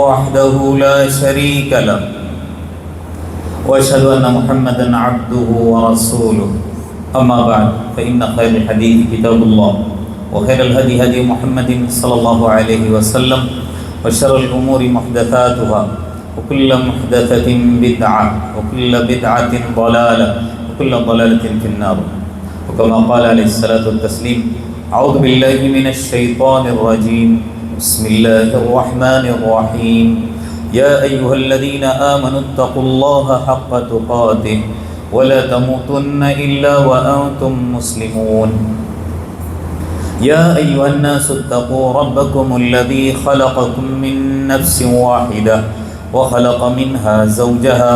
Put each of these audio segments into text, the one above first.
وحده لا شريك له وأشهد أن محمدا عبده ورسوله أما بعد فإن خير الحديث كتاب الله وخير الهدي هدي محمد صلى الله عليه وسلم وشر الأمور محدثاتها وكل محدثة بدعة وكل بدعة ضلالة وكل ضلالة في النار وكما قال عليه الصلاة والتسليم أعوذ بالله من الشيطان الرجيم بسم الله الرحمن الرحيم يا أيها الذين آمنوا اتقوا الله حق تقاته ولا تموتن إلا وأنتم مسلمون يا أيها الناس اتقوا ربكم الذي خلقكم من نفس واحدة وخلق منها زوجها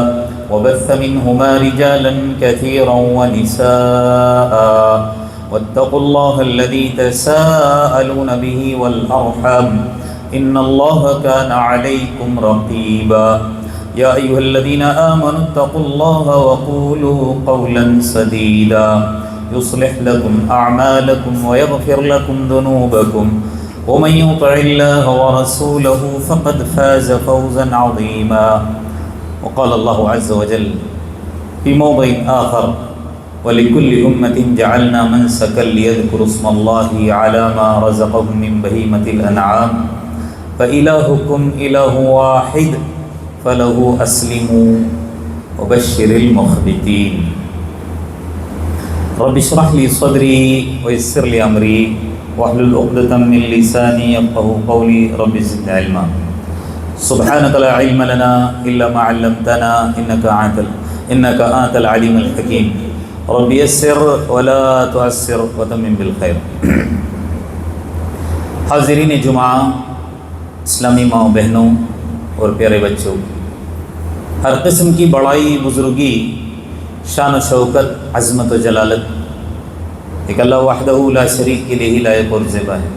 وبث منهما رجالا كثيرا ونساء واتقوا الله الذي تساءلون به والأرحام إن الله كان عليكم رقيبا يا أيها الذين آمنوا اتقوا الله وقولوا قولا سديدا يصلح لكم أعمالكم ويغفر لكم ذنوبكم ومن يطع الله ورسوله فقد فاز فوزا عظيما وقال الله عز وجل في موضع آخر وَلِكُلِّ أُمَّةٍ جَعَلْنَا مَنْسَكًا لِيَذْكُرُوا اسْمَ اللَّهِ عَلَى مَا رَزَقَهُم مِّن بَهِيمَةِ الْأَنْعَامِ فَإِلَٰهُكُمْ إِلَٰهٌ وَاحِدٌ فَلَهُ أَسْلِمُوا وَبَشِّرِ الْمُخْبِتِينَ رَبِّ اشْرَحْ لِي صَدْرِي وَيَسِّرْ لِي أَمْرِي وَاحْلُلْ عُقْدَةً مِّن لِّسَانِي يَفْقَهُوا قَوْلِي رَبِّ زِدْنِي عِلْمًا سُبْحَانَكَ لَا عِلْمَ لَنَا إِلَّا مَا عَلَّمْتَنَا إِنَّكَ أَنتَ الْعَلِيمُ الْحَكِيمُ رب یسر ولا تعسر وتمم بالخیر۔ حاضرین جمعہ، اسلامی ماؤں بہنوں اور پیارے بچوں، ہر قسم کی بڑائی، بزرگی، شان و شوکت، عظمت و جلالت ایک اللہ وحدہ لا شریک کے لیے ہی لائق اور زیبا ہے۔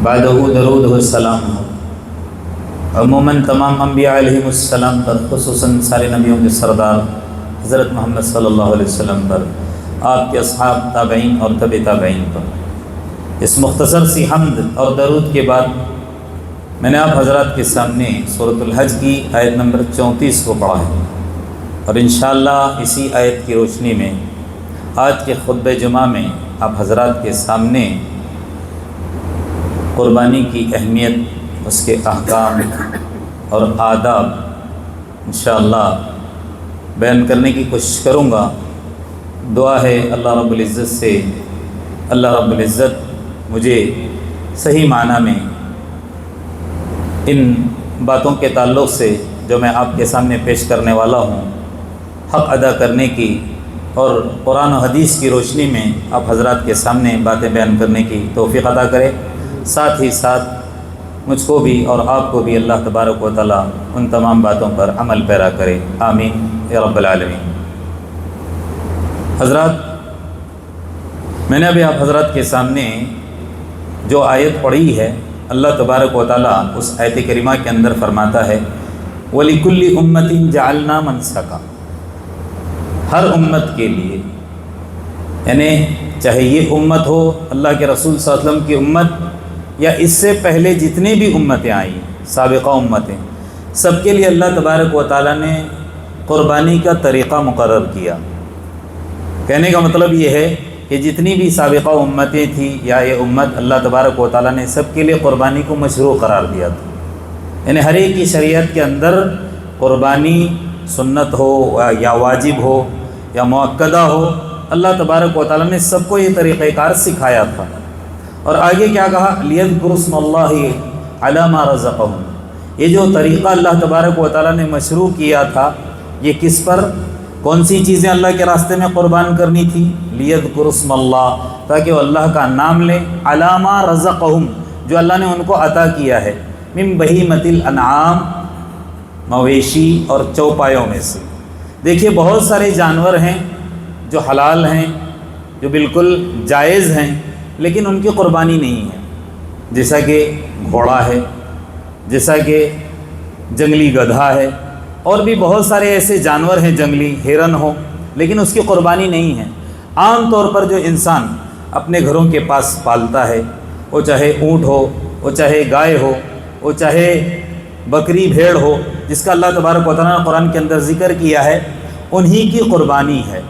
بعدہ درود و سلام ہو عموماً تمام انبیاء علیہم السلام پر، خصوصاً سارے نبیوں کے سردار حضرت محمد صلی اللہ علیہ وسلم پر، آپ کے اصحاب، تابعین اور تبع تابعین پر۔ اس مختصر سی حمد اور درود کے بعد میں نے آپ حضرات کے سامنے سورۃ الحج کی آیت نمبر 34 کو پڑھا ہے، اور انشاءاللہ اسی آیت کی روشنی میں آج کے خطبہ جمعہ میں آپ حضرات کے سامنے قربانی کی اہمیت، اس کے احکام اور آداب انشاءاللہ بیان کرنے کی کوشش کروں گا۔ دعا ہے اللہ رب العزت سے، اللہ رب العزت مجھے صحیح معنی میں ان باتوں کے تعلق سے جو میں آپ کے سامنے پیش کرنے والا ہوں حق ادا کرنے کی، اور قرآن و حدیث کی روشنی میں آپ حضرات کے سامنے باتیں بیان کرنے کی توفیق عطا کرے، ساتھ ہی ساتھ مجھ کو بھی اور آپ کو بھی اللہ تبارک و تعالیٰ ان تمام باتوں پر عمل پیرا کرے، آمین یا رب العالمین۔ حضرات، میں نے ابھی آپ حضرات کے سامنے جو آیت پڑھی ہے، اللہ تبارک و تعالیٰ اس آیت کریمہ کے اندر فرماتا ہے وَلِكُلِّ أُمَّةٍ جَعَلْنَا مَنْسَكًا، ہر امت کے لیے، یعنی چاہے یہ امت ہو اللہ کے رسول صلی اللہ علیہ وسلم کی امت یا اس سے پہلے جتنی بھی امتیں آئیں، سابقہ امتیں، سب کے لیے اللہ تبارک و تعالیٰ نے قربانی کا طریقہ مقرر کیا۔ کہنے کا مطلب یہ ہے کہ جتنی بھی سابقہ امتیں تھیں یا یہ امت، اللہ تبارک و تعالیٰ نے سب کے لیے قربانی کو مشروع قرار دیا تھا، یعنی ہر ایک کی شریعت کے اندر قربانی سنت ہو یا واجب ہو یا مؤکدہ ہو، اللہ تبارک و تعالیٰ نے سب کو یہ طریقہ کار سکھایا تھا۔ اور آگے کیا کہا؟ لِيَذْكُرُوا اسْمَ اللَّهِ عَلَى مَا رَزَقَهُمْ، یہ جو طریقہ اللہ تبارک و تعالیٰ نے مشروع کیا تھا، یہ کس پر، کون سی چیزیں اللہ کے راستے میں قربان کرنی تھی؟ لِيَذْكُرُوا اسْمَ اللَّهِ، تاکہ وہ اللہ کا نام لیں، عَلَى مَا رَزَقَهُمْ، جو اللہ نے ان کو عطا کیا ہے، مِن بَهِیمَةِ الْأَنْعَامِ، مویشی اور چوپایوں میں سے۔ دیکھیے بہت سارے جانور ہیں جو حلال ہیں، جو بالکل جائز ہیں، لیکن ان کی قربانی نہیں ہے، جیسا کہ گھوڑا ہے، جیسا کہ جنگلی گدھا ہے، اور بھی بہت سارے ایسے جانور ہیں جنگلی، ہرن ہو، لیکن اس کی قربانی نہیں ہے۔ عام طور پر جو انسان اپنے گھروں کے پاس پالتا ہے، وہ چاہے اونٹ ہو، وہ چاہے گائے ہو، وہ چاہے بکری بھیڑ ہو جس کا اللہ تبارک و تعالیٰ نے قرآن کے اندر ذکر کیا ہے، انہی کی قربانی ہے۔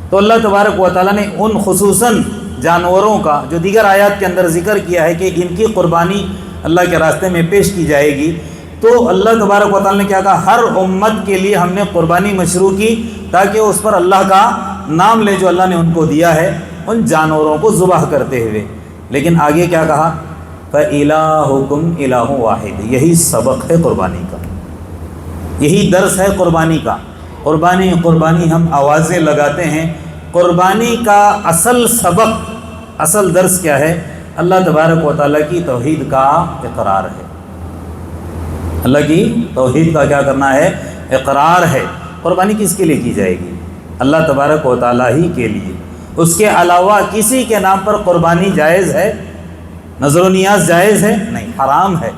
تو اللہ تبارک و تعالیٰ نے ان خصوصاً جانوروں کا جو دیگر آیات کے اندر ذکر کیا ہے کہ ان کی قربانی اللہ کے راستے میں پیش کی جائے گی، تو اللہ تبارک و تعالیٰ نے کیا کہا، ہر امت کے لیے ہم نے قربانی مشروع کی تاکہ اس پر اللہ کا نام لے جو اللہ نے ان کو دیا ہے ان جانوروں کو ذبح کرتے ہوئے۔ لیکن آگے کیا کہا، فَإِلَٰهُكُمْ إِلَٰهٌ وَاحِدٌ، یہی سبق ہے قربانی کا، یہی درس ہے قربانی کا۔ قربانی ہم آوازیں لگاتے ہیں، قربانی کا اصل سبق، اصل درس کیا ہے، اللہ تبارک و تعالیٰ کی توحید کا اقرار ہے۔ اللہ کی توحید کا کیا کرنا ہے، اقرار ہے۔ قربانی کس کے لیے کی جائے گی، اللہ تبارک و تعالیٰ ہی کے لیے۔ اس کے علاوہ کسی کے نام پر قربانی جائز ہے، نظر و نیاز جائز ہے نہیں، حرام ہے،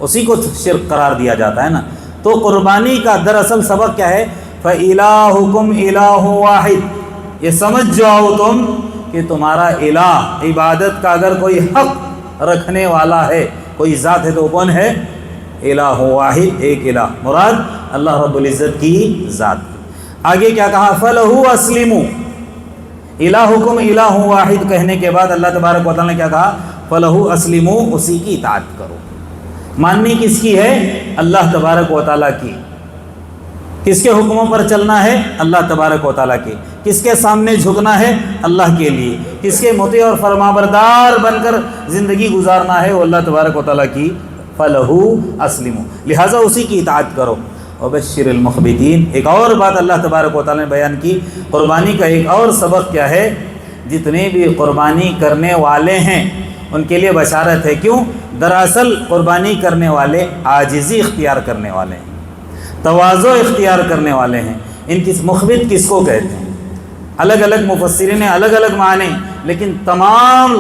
اسی کو شرک قرار دیا جاتا ہے نا۔ تو قربانی کا دراصل سبق کیا ہے، فَإِلَٰهُكُمْ إِلَٰهٌ وَاحِدٌ، یہ سمجھ جاؤ تم کہ تمہارا الہ، عبادت کا اگر کوئی حق رکھنے والا ہے، کوئی ذات ہے تو کون ہے، الہ واحد، ایک الہ، مراد اللہ رب العزت کی ذات۔ آگے کیا کہا، فَلَهُ أَسْلِمُوا، الہکم الہ واحد کہنے کے بعد اللہ تبارک و تعالیٰ نے کیا کہا، فَلَهُ أَسْلِمُوا، اسی کی اطاعت کرو۔ ماننی کس کی ہے، اللہ تبارک و تعالیٰ کی۔ کس کے حکموں پر چلنا ہے، اللہ تبارک و تعالیٰ کے۔ کس کے سامنے جھکنا ہے، اللہ کے لیے۔ کس کے مطیع اور فرمانبردار بن کر زندگی گزارنا ہے، وہ اللہ تبارک و تعالیٰ کی۔ فَلَهُ أَسْلِمُوا، لہٰذا اسی کی اطاعت کرو۔ وَبَشِّرِ الْمُخْبِتِينَ، ایک اور بات اللہ تبارک و تعالیٰ نے بیان کی، قربانی کا ایک اور سبق کیا ہے، جتنے بھی قربانی کرنے والے ہیں ان کے لیے بشارت ہے۔ کیوں؟ دراصل قربانی کرنے والے عاجزی اختیار کرنے والے ہیں، تواضع اختیار کرنے والے ہیں۔ ان کی مخبت کس کو کہتے ہیں، الگ الگ مفسرین نے الگ الگ معنی، لیکن تمام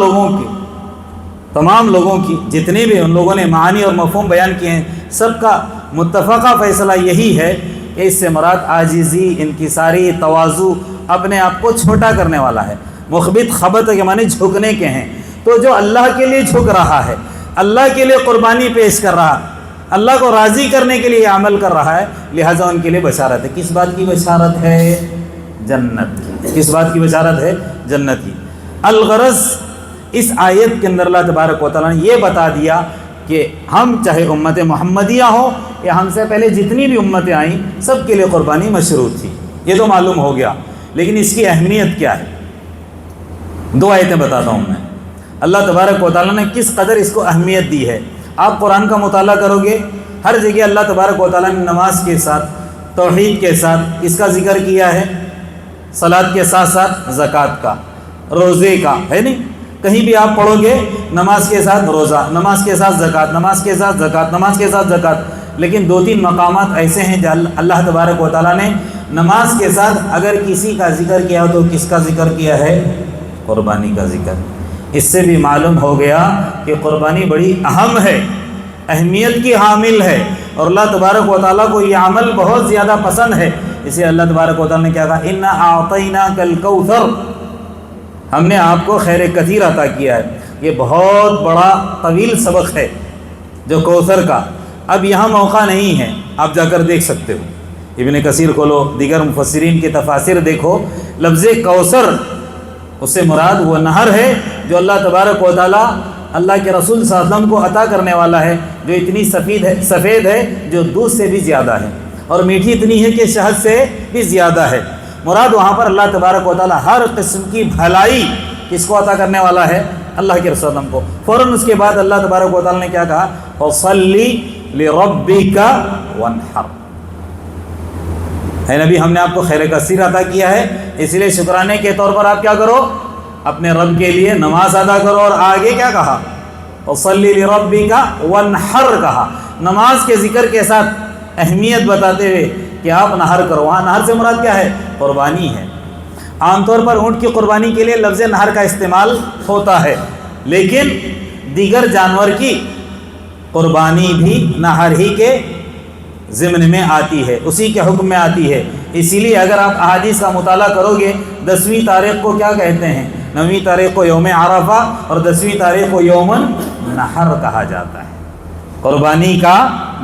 لوگوں کی جتنے بھی ان لوگوں نے معنی اور مفہوم بیان کیے ہیں، سب کا متفقہ فیصلہ یہی ہے کہ اس سے مراد عاجزی، انکساری، تواضع، اپنے آپ کو چھوٹا کرنے والا ہے۔ مخبت خبت کے معنی جھکنے کے ہیں۔ تو جو اللہ کے لیے جھک رہا ہے، اللہ کے لیے قربانی پیش کر رہا، اللہ کو راضی کرنے کے لیے عمل کر رہا ہے، لہٰذا ان کے لیے بشارت ہے۔ کس بات کی بشارت ہے، جنت کی۔ کس بات کی بشارت ہے، جنت کی۔ الغرض اس آیت کے اندر اللہ تبارک و تعالیٰ نے یہ بتا دیا کہ ہم چاہے امت محمدیہ ہو یا ہم سے پہلے جتنی بھی امتیں آئیں، سب کے لیے قربانی مشروع تھی، یہ تو معلوم ہو گیا۔ لیکن اس کی اہمیت کیا ہے، دو آیتیں بتاتا ہوں میں۔ اللہ تبارک و تعالیٰ نے کس قدر اس کو اہمیت دی ہے۔ آپ قرآن کا مطالعہ کرو گے، ہر جگہ اللہ تبارک و تعالیٰ نے نماز کے ساتھ، توحید کے ساتھ اس کا ذکر کیا ہے، صلاۃ کے ساتھ ساتھ زکوٰۃ کا، روزے کا، ہے نہیں؟ کہیں بھی آپ پڑھو گے نماز کے ساتھ روزہ، نماز کے ساتھ زکوٰۃ، نماز کے ساتھ زکوٰۃ، نماز کے ساتھ زکوٰۃ۔ لیکن دو تین مقامات ایسے ہیں جہاں اللہ تبارک و تعالیٰ نے نماز کے ساتھ اگر کسی کا ذکر کیا تو کس کا ذکر کیا ہے، قربانی کا ذکر۔ اس سے بھی معلوم ہو گیا کہ قربانی بڑی اہم ہے، اہمیت کی حامل ہے، اور اللہ تبارک و تعالیٰ کو یہ عمل بہت زیادہ پسند ہے۔ اسے اللہ تبارک و تعالیٰ نے کیا کہا، اِنَّا أَعْطَيْنَاكَ الْكَوْثَرَ، ہم نے آپ کو خیر کثیر عطا کیا ہے۔ یہ بہت بڑا طویل سبق ہے جو کوثر کا۔ اب یہاں موقع نہیں ہے، آپ جا کر دیکھ سکتے ہو، ابن کثیر کھولو، دیگر مفسرین کی تفاسیر دیکھو، لفظ کوثر اس سے مراد وہ نہر ہے جو اللہ تبارک و تعالیٰ اللہ کے رسول صلی اللہ علیہ وسلم کو عطا کرنے والا ہے، جو اتنی سفید ہے جو دودھ سے بھی زیادہ ہے، اور میٹھی اتنی ہے کہ شہد سے بھی زیادہ ہے۔ مراد وہاں پر اللہ تبارک و تعالیٰ ہر قسم کی بھلائی کس کو عطا کرنے والا ہے، اللہ کے رسول صلی اللہ علیہ وسلم کو۔ فوراً اس کے بعد اللہ تبارک و تعالیٰ نے کیا کہا، فَصَلِّ لِرَبِّكَ وَانْحَرْ، ہے نبی ہم نے آپ کو خیر کثیر عطا کیا ہے، اس لیے شکرانے کے طور پر آپ کیا کرو، اپنے رب کے لیے نماز ادا کرو۔ اور آگے کیا کہا، وَصَلِّ لِرَبِّكَ وَانْحَرْ کہا، نماز کے ذکر کے ساتھ اہمیت بتاتے ہوئے کہ آپ نہر کرو۔ وہاں نہر سے مراد کیا ہے، قربانی ہے۔ عام طور پر اونٹ کی قربانی کے لیے لفظ نہر کا استعمال ہوتا ہے، لیکن دیگر جانور کی قربانی بھی نہر ہی کے ضمن میں آتی ہے، اسی کے حکم میں آتی ہے۔ اسی لیے اگر آپ احادیث کا مطالعہ کرو گے، 10ویں تاریخ کو کیا کہتے ہیں، 9ویں تاریخ کو یوم عرفہ اور 10ویں تاریخ کو یوم النحر کہا جاتا ہے۔ قربانی کا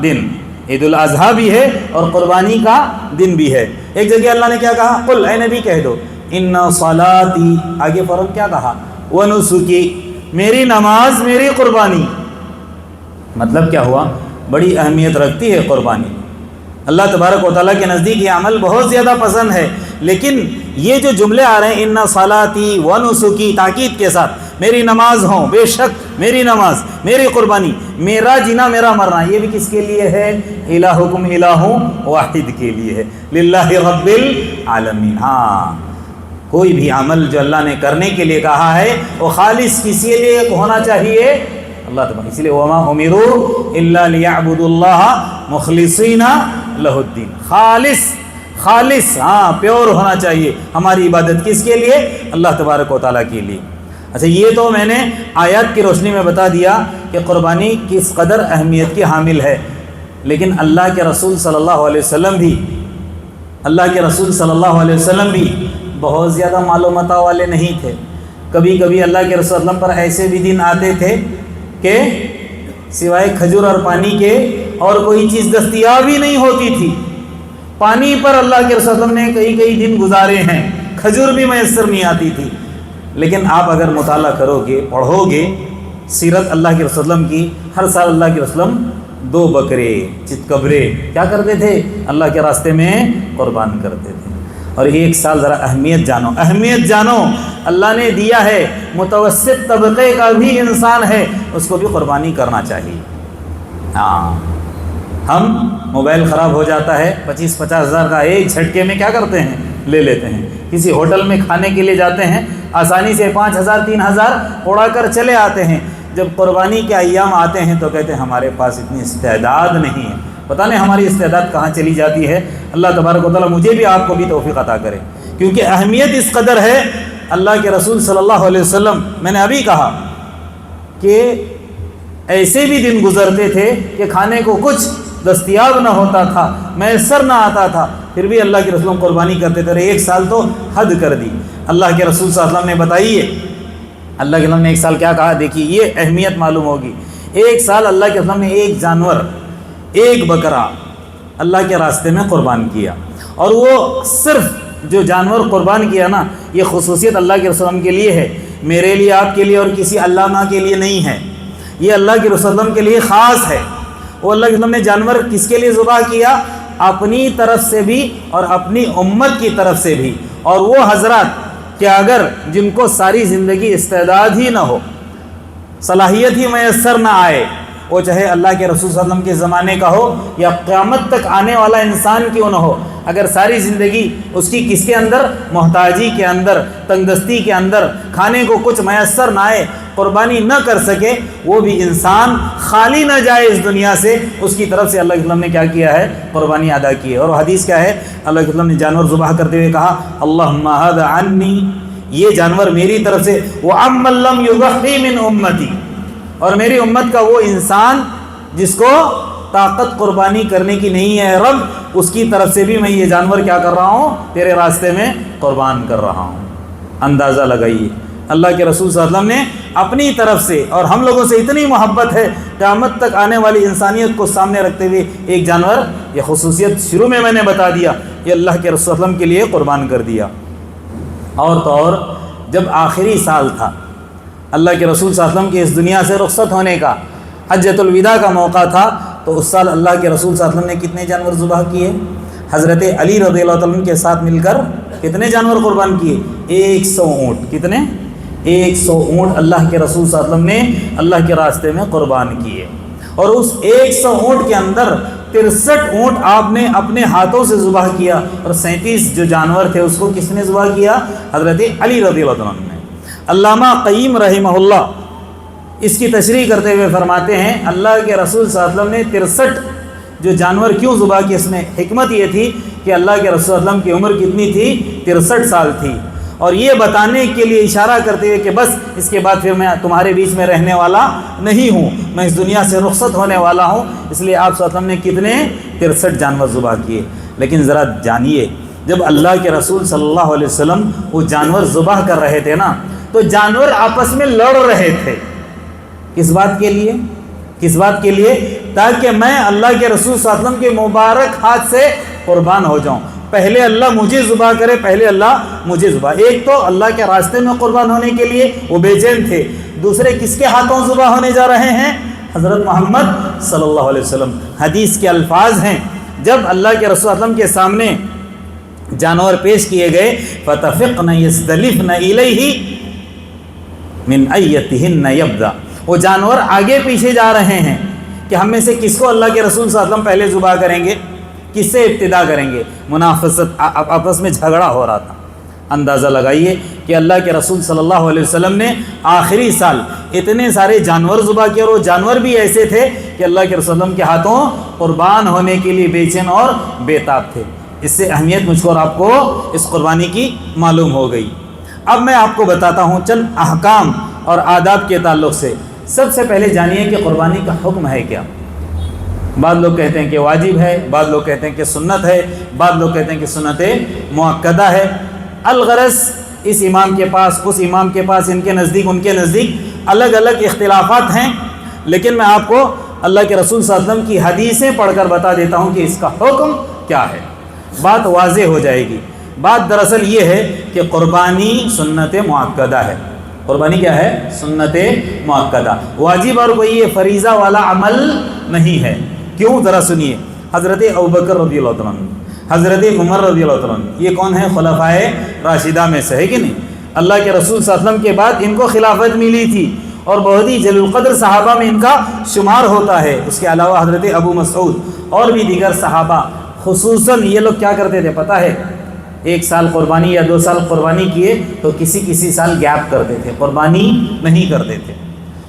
دن، عید الاضحیٰ بھی ہے اور قربانی کا دن بھی ہے۔ ایک جگہ اللہ نے کیا کہا؟ قل، اے نبی کہہ دو، ان صلاتی، آگے فوراً کیا کہا؟ ونسکی، میری نماز میری قربانی۔ مطلب کیا ہوا؟ بڑی اہمیت رکھتی ہے قربانی، اللہ تبارک و تعالیٰ کے نزدیک یہ عمل بہت زیادہ پسند ہے۔ لیکن یہ جو جملے آ رہے ہیں ان صلاتی ونسکی، تاکید کے ساتھ، میری نماز ہوں، بے شک میری نماز میری قربانی، میرا جینا میرا مرنا، یہ بھی کس کے لیے ہے؟ الہکم الہ واحد کے لیے ہے، للہ رب العالمین۔ ہاں، کوئی بھی عمل جو اللہ نے کرنے کے لیے کہا ہے وہ خالص کسی لیے ہونا چاہیے، اللہ تعالیٰ، اس لیے وما امروا الا لیعبدوا اللہ مخلصین لہ الدین، خالص، ہاں پیور ہونا چاہیے ہماری عبادت، کس کے لیے؟ اللہ تبارک و تعالیٰ کے لیے۔ اچھا، یہ تو میں نے آیات کی روشنی میں بتا دیا کہ قربانی کس قدر اہمیت کی حامل ہے، لیکن اللہ کے رسول صلی اللہ علیہ وسلم بھی بہت زیادہ معلومات والے نہیں تھے۔ کبھی کبھی اللہ کے رسول صلی اللہ علیہ وسلم پر ایسے بھی دن آتے تھے کہ سوائے کھجور اور پانی کے اور کوئی چیز دستیاب ہی نہیں ہوتی تھی۔ پانی پر اللہ کے رسول صلی اللہ علیہ وسلم نے کئی دن گزارے ہیں، کھجور بھی میسر نہیں آتی تھی۔ لیکن آپ اگر مطالعہ کرو گے، پڑھو گے سیرت اللہ کے رسول صلی اللہ علیہ وسلم کی، ہر سال اللہ کے رسول صلی اللہ علیہ وسلم 2 بکرے چتکبرے کیا کرتے تھے؟ اللہ کے راستے میں قربان کرتے تھے۔ اور ایک سال ذرا اہمیت جانو، اللہ نے دیا ہے، متوسط طبقے کا بھی انسان ہے، اس کو بھی قربانی کرنا چاہیے۔ ہاں، ہم موبائل خراب ہو جاتا ہے 25-50 ہزار کا ایک جھٹکے میں کیا کرتے ہیں؟ لے لیتے ہیں۔ کسی ہوٹل میں کھانے کے لیے جاتے ہیں، آسانی سے 5,000 3,000 اڑا کر چلے آتے ہیں۔ جب قربانی کے ایام آتے ہیں تو کہتے ہیں ہمارے پاس اتنی استعداد نہیں ہے۔ پتہ نہیں ہماری استعداد کہاں چلی جاتی ہے۔ اللہ تبارک و تعالیٰ مجھے بھی آپ کو بھی توفیق عطا کرے، کیونکہ اہمیت اس قدر ہے۔ اللہ کے رسول صلی اللہ علیہ وسلم، میں نے ابھی کہا کہ ایسے بھی دن گزرتے تھے کہ کھانے کو کچھ دستیاب نہ ہوتا تھا، میسر نہ آتا تھا، پھر بھی اللہ کے رسول قربانی کرتے تھے۔ ایک سال تو حد کر دی۔ اللہ کے رسول صلی اللہ علیہ وسلم نے بتائیے، اللہ کے رسول نے ایک سال کیا کہا؟ دیکھیے یہ اہمیت معلوم ہوگی۔ ایک سال اللہ کے رسول نے ایک جانور، ایک بکرا اللہ کے راستے میں قربان کیا، اور وہ صرف جو جانور قربان کیا نا، یہ خصوصیت اللہ کے رسول کے لیے ہے، میرے لیے، آپ کے لیے اور کسی علامہ کے لیے نہیں ہے۔ یہ اللہ کے رسول کے لیے خاص ہے۔ وہ اللہ کے رسول نے جانور کس کے لیے ذبح کیا؟ اپنی طرف سے بھی اور اپنی امت کی طرف سے بھی۔ اور وہ حضرات کہ اگر جن کو ساری زندگی استعداد ہی نہ ہو، صلاحیت ہی میسر نہ آئے، وہ چاہے اللہ کے رسول صلی اللہ علیہ وسلم کے زمانے کا ہو یا قیامت تک آنے والا انسان کیوں نہ ہو، اگر ساری زندگی اس کی کس کے اندر؟ محتاجی کے اندر، تنگدستی کے اندر، کھانے کو کچھ میسر نہ آئے، قربانی نہ کر سکے، وہ بھی انسان خالی نہ جائے اس دنیا سے، اس کی طرف سے اللہ کے وسلم نے کیا کیا ہے؟ قربانی ادا کی ہے۔ اور حدیث کیا ہے؟ اللہ کے وسلم نے جانور ذبح کرتے ہوئے کہا، اللہم ھذا عنی، یہ جانور میری طرف سے، وعمن لم یضحی من امتی، اور میری امت کا وہ انسان جس کو طاقت قربانی کرنے کی نہیں ہے رب، اس کی طرف سے بھی میں یہ جانور کیا کر رہا ہوں؟ تیرے راستے میں قربان کر رہا ہوں۔ اندازہ لگائیے، اللہ کے رسول صلی اللہ علیہ وسلم نے اپنی طرف سے، اور ہم لوگوں سے اتنی محبت ہے، قیامت تک آنے والی انسانیت کو سامنے رکھتے ہوئے ایک جانور، یہ خصوصیت شروع میں نے بتا دیا، یہ اللہ کے رسول صلی اللہ علیہ وسلم کے لیے قربان کر دیا۔ اور تو اور جب آخری سال تھا اللہ کے رسول صلی اللہ علیہ وسلم کے اس دنیا سے رخصت ہونے کا، حجۃ الوداع کا موقع تھا، تو اس سال اللہ کے رسول صلی اللہ علیہ وسلم نے کتنے جانور ذبح کیے؟ حضرت علی رضی اللہ عنہ کے ساتھ مل کر کتنے جانور قربان کیے؟ 100 اونٹ۔ کتنے؟ 100 اونٹ اللہ کے رسول صلی اللہ علیہ وسلم نے اللہ کے راستے میں قربان کیے۔ اور اس 100 اونٹ کے اندر 63 اونٹ آپ نے اپنے ہاتھوں سے ذبح کیا، اور 37 جو جانور تھے اس کو کس نے ذبح کیا؟ حضرت علی رضی اللہ عنہ نے۔ علامہ قیم رحمہ اللہ اس کی تشریح کرتے ہوئے فرماتے ہیں، اللہ کے رسول صلی اللہ علیہ وسلم نے 63 جو جانور کیوں ذبح کی، اس میں حکمت یہ تھی کہ اللہ کے رسول صلی اللہ علیہ وسلم کی عمر کتنی تھی؟ 63 سال تھی، اور یہ بتانے کے لیے اشارہ کرتے ہوئے کہ بس اس کے بعد پھر میں تمہارے بیچ میں رہنے والا نہیں ہوں، میں اس دنیا سے رخصت ہونے والا ہوں، اس لیے آپ صلی اللہ علیہ وسلم نے کتنے؟ 63 جانور ذبح کیے۔ لیکن ذرا جانیے، جب اللہ کے رسول صلی اللہ علیہ وسلم وہ جانور ذبح کر رہے تھے نا، تو جانور آپس میں لڑ رہے تھے۔ کس بات کے لیے؟ کس بات کے لیے؟ تاکہ میں اللہ کے رسول صلی اللہ علیہ وسلم کے مبارک ہاتھ سے قربان ہو جاؤں. پہلے اللہ مجھے ذبح کرے، پہلے اللہ مجھے ذبح. ایک تو اللہ کے راستے میں قربان ہونے کے لیے وہ بے چین تھے، دوسرے کس کے ہاتھوں ذبح ہونے جا رہے ہیں؟ حضرت محمد صلی اللہ علیہ وسلم. حدیث کے الفاظ ہیں، جب اللہ کے رسول صلی اللہ علیہ وسلم کے سامنے جانور پیش کیے گئے، فَتَفِقْنَ يَسْتَلِفْنَ إِلَيْهِ مِنْ أَيَّتِهِنَّ يَبْدَأُ. وہ جانور آگے پیچھے جا رہے ہیں کہ ہم میں سے کس کو اللہ کے رسول صلی اللہ علیہ وسلم پہلے ذبح کریں گے، کس سے ابتدا کریں گے. منافست، آپس میں جھگڑا ہو رہا تھا. اندازہ لگائیے کہ اللہ کے رسول صلی اللہ علیہ وسلم نے آخری سال اتنے سارے جانور ذبح کیے، اور وہ جانور بھی ایسے تھے کہ اللہ کے رسول صلی اللہ علیہ وسلم کے ہاتھوں قربان ہونے کے لیے بے چین اور بے تاب تھے. اس سے اہمیت مجھ کو اور آپ کو اس قربانی کی معلوم ہو گئی. اب میں آپ کو بتاتا ہوں چند احکام اور آداب کے تعلق سے. سب سے پہلے جانیے کہ قربانی کا حکم ہے کیا. بعض لوگ کہتے ہیں کہ واجب ہے، بعض لوگ کہتے ہیں کہ سنت ہے، بعض لوگ کہتے ہیں کہ سنت مؤکدہ ہے. الغرض اس امام کے پاس، اس امام کے پاس، ان کے نزدیک، ان کے نزدیک الگ الگ اختلافات ہیں، لیکن میں آپ کو اللہ کے رسول صلی اللہ علیہ وسلم کی حدیثیں پڑھ کر بتا دیتا ہوں کہ اس کا حکم کیا ہے. بات واضح ہو جائے گی. بات دراصل یہ ہے کہ قربانی سنت مؤکدہ ہے. قربانی کیا ہے؟ سنت مؤکدہ. واجب اور کوئی یہ فریضہ والا عمل نہیں ہے. کیوں؟ ذرا سنیے. حضرت ابوبکر رضی اللہ عنہ، حضرت عمر رضی اللہ عنہ، یہ کون ہیں؟ خلفائے راشدہ میں سے ہے کہ نہیں؟ اللہ کے رسول صلی اللہ علیہ وسلم کے بعد ان کو خلافت ملی تھی اور بہت ہی جلیل القدر صحابہ میں ان کا شمار ہوتا ہے. اس کے علاوہ حضرت ابو مسعود اور بھی دیگر صحابہ، خصوصاً یہ لوگ کیا کرتے تھے پتہ ہے؟ 1 سال قربانی یا 2 سال قربانی کیے تو کسی سال گیپ کرتے تھے، قربانی نہیں کرتے تھے.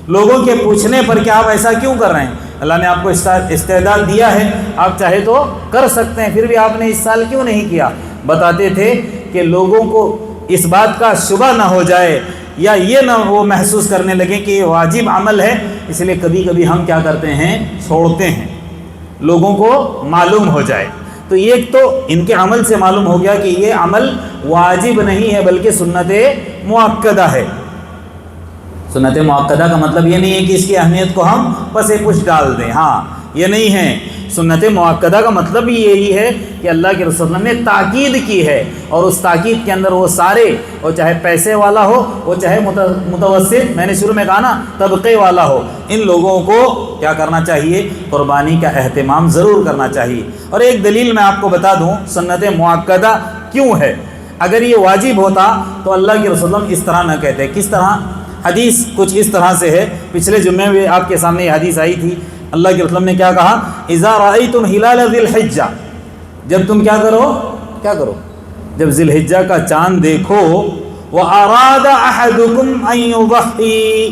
لوگوں کے پوچھنے پر کہ آپ ایسا کیوں کر رہے ہیں؟ اللہ نے آپ کو استعداد دیا ہے، آپ چاہے تو کر سکتے ہیں، پھر بھی آپ نے اس سال کیوں نہیں کیا؟ بتاتے تھے کہ لوگوں کو اس بات کا شبہ نہ ہو جائے یا یہ نہ وہ محسوس کرنے لگے کہ یہ واجب عمل ہے، اس لیے کبھی کبھی ہم کیا کرتے ہیں؟ چھوڑتے ہیں، لوگوں کو معلوم ہو جائے. تو ایک تو ان کے عمل سے معلوم ہو گیا کہ یہ عمل واجب نہیں ہے بلکہ سنت مؤکدہ ہے. سنت مؤکدہ کا مطلب یہ نہیں ہے کہ اس کی اہمیت کو ہم پس پش ڈال دیں، ہاں یہ نہیں ہے. سنت مؤکدہ کا مطلب ہی یہی ہے کہ اللہ کے رسول نے تاکید کی ہے، اور اس تاکید کے اندر وہ سارے، وہ چاہے پیسے والا ہو، وہ چاہے متوسط، میں نے شروع میں کہا نا طبقے والا ہو، ان لوگوں کو کیا کرنا چاہیے؟ قربانی کا اہتمام ضرور کرنا چاہیے. اور ایک دلیل میں آپ کو بتا دوں سنت مؤکدہ کیوں ہے. اگر یہ واجب ہوتا تو اللہ کے رسول اس طرح نہ کہتے. کس طرح؟ حدیث کچھ اس طرح سے ہے، پچھلے جمعے میں آپ کے سامنے یہ حدیث آئی تھی. اللہ کے رسول نے کیا کہا؟ اذا رأیتم ہلال ذی الحجہ، جب تم کیا کرو؟ جب ذی الحجہ کا چاند دیکھو، وَأَرَادَ أَحَدُكُمْ أَن يُضَحِّيَ،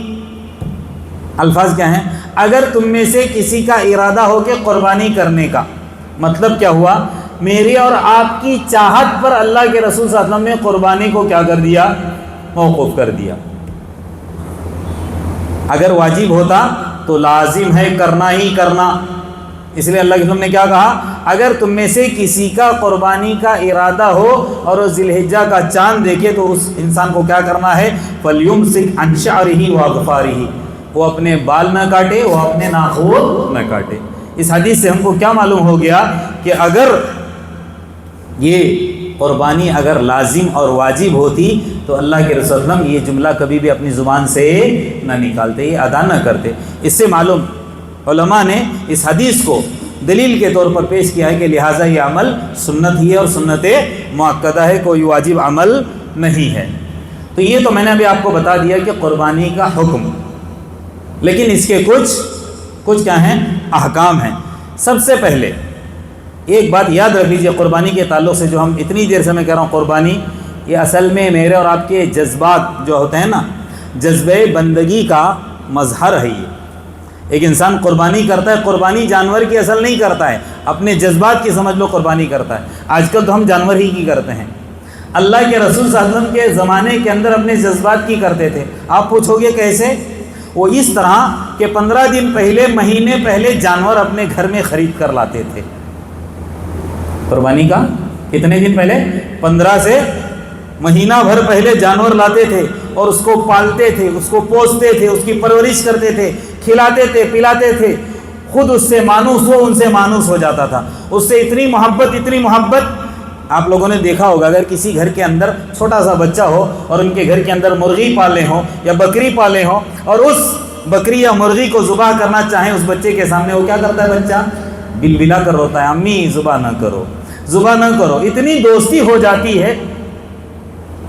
الفاظ کیا ہیں؟ اگر تم میں سے کسی کا ارادہ ہو کہ قربانی کرنے کا. مطلب کیا ہوا؟ میری اور آپ کی چاہت پر اللہ کے رسول صلی اللہ علیہ وسلم نے قربانی کو کیا کر دیا؟ موقوف کر دیا. اگر واجب ہوتا تو لازم ہے کرنا ہی کرنا. اس لیے اللہ کے رسول نے کیا کہا؟ اگر تم میں سے کسی کا قربانی کا ارادہ ہو اور وہ ذی الحجہ کا چاند دیکھے تو اس انسان کو کیا کرنا ہے؟ فَلْيُمْسِكْ عَنْ شَعْرِهِ وَأَظْفَارِهِ، وہ اپنے بال نہ کاٹے، وہ اپنے ناخن نہ کاٹے. اس حدیث سے ہم کو کیا معلوم ہو گیا کہ اگر یہ قربانی اگر لازم اور واجب ہوتی تو اللہ کے رسول اللہ یہ جملہ کبھی بھی اپنی زبان سے نہ نکالتے، یہ ادا نہ کرتے. اس سے معلوم علماء نے اس حدیث کو دلیل کے طور پر پیش کیا ہے کہ لہٰذا یہ عمل سنت ہی ہے اور سنت مؤکدہ ہے، کوئی واجب عمل نہیں ہے. تو یہ تو میں نے ابھی آپ کو بتا دیا کہ قربانی کا حکم، لیکن اس کے کچھ کیا ہیں؟ احکام ہیں. سب سے پہلے ایک بات یاد رکھ لیجیے قربانی کے تعلق سے، جو ہم اتنی دیر سے میں کہہ رہا ہوں قربانی، یہ اصل میں میرے اور آپ کے جذبات جو ہوتے ہیں نا، جذبہ بندگی کا مظہر ہے. یہ ایک انسان قربانی کرتا ہے، قربانی جانور کی اصل نہیں کرتا ہے، اپنے جذبات کی سمجھ لو قربانی کرتا ہے. آج کل تو ہم جانور ہی کی کرتے ہیں. اللہ کے رسول صلی اللہ علیہ وسلم کے زمانے کے اندر اپنے جذبات کی کرتے تھے. آپ پوچھو گے کیسے؟ وہ اس طرح کہ 15 دن پہلے، مہینے پہلے جانور اپنے گھر میں خرید کر لاتے تھے. قربانی کا کتنے دن پہلے؟ 15 سے مہینہ بھر پہلے جانور لاتے تھے اور اس کو پالتے تھے، اس کو پوستے تھے، اس کی پرورش کرتے تھے، کھلاتے تھے، پلاتے تھے، خود اس سے مانوس وہ ان سے مانوس ہو جاتا تھا، اس سے اتنی محبت۔ آپ لوگوں نے دیکھا ہوگا اگر کسی گھر کے اندر چھوٹا سا بچہ ہو اور ان کے گھر کے اندر مرغی پالے ہوں یا بکری پالے ہوں اور اس بکری یا مرغی کو ذبح کرنا چاہیں اس بچے کے سامنے، وہ کیا کرتا ہے بچہ؟ بلبلا کر روتا ہے، امی ذبح نہ کرو۔ اتنی دوستی ہو جاتی ہے۔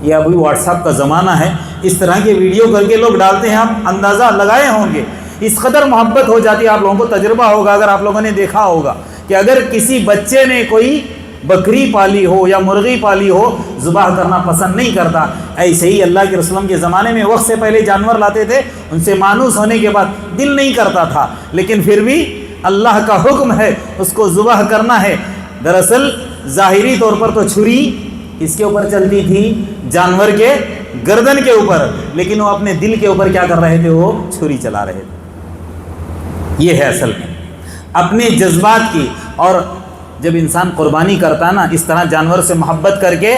یہ ابھی واٹس ایپ کا زمانہ ہے، اس طرح کے ویڈیو کر کے لوگ ڈالتے ہیں، آپ اندازہ لگائے ہوں گے اس قدر محبت ہو جاتی ہے۔ آپ لوگوں کو تجربہ ہوگا، اگر آپ لوگوں نے دیکھا ہوگا کہ اگر کسی بچے نے کوئی بکری پالی ہو یا مرغی پالی ہو، ذبح کرنا پسند نہیں کرتا۔ ایسے ہی اللہ کے رسول کے زمانے میں وقت سے پہلے جانور لاتے تھے، ان سے مانوس ہونے کے بعد دل نہیں کرتا تھا، لیکن پھر بھی اللہ کا حکم ہے اس کو ذبح کرنا ہے۔ دراصل ظاہری طور پر تو چھری کس کے اوپر چلتی تھی؟ جانور کے گردن کے اوپر، لیکن وہ اپنے دل کے اوپر کیا کر رہے تھے؟ وہ چھری چلا رہے تھے۔ یہ ہے اصل میں اپنے جذبات کی۔ اور جب انسان قربانی کرتا ہے نا اس طرح جانور سے محبت کر کے،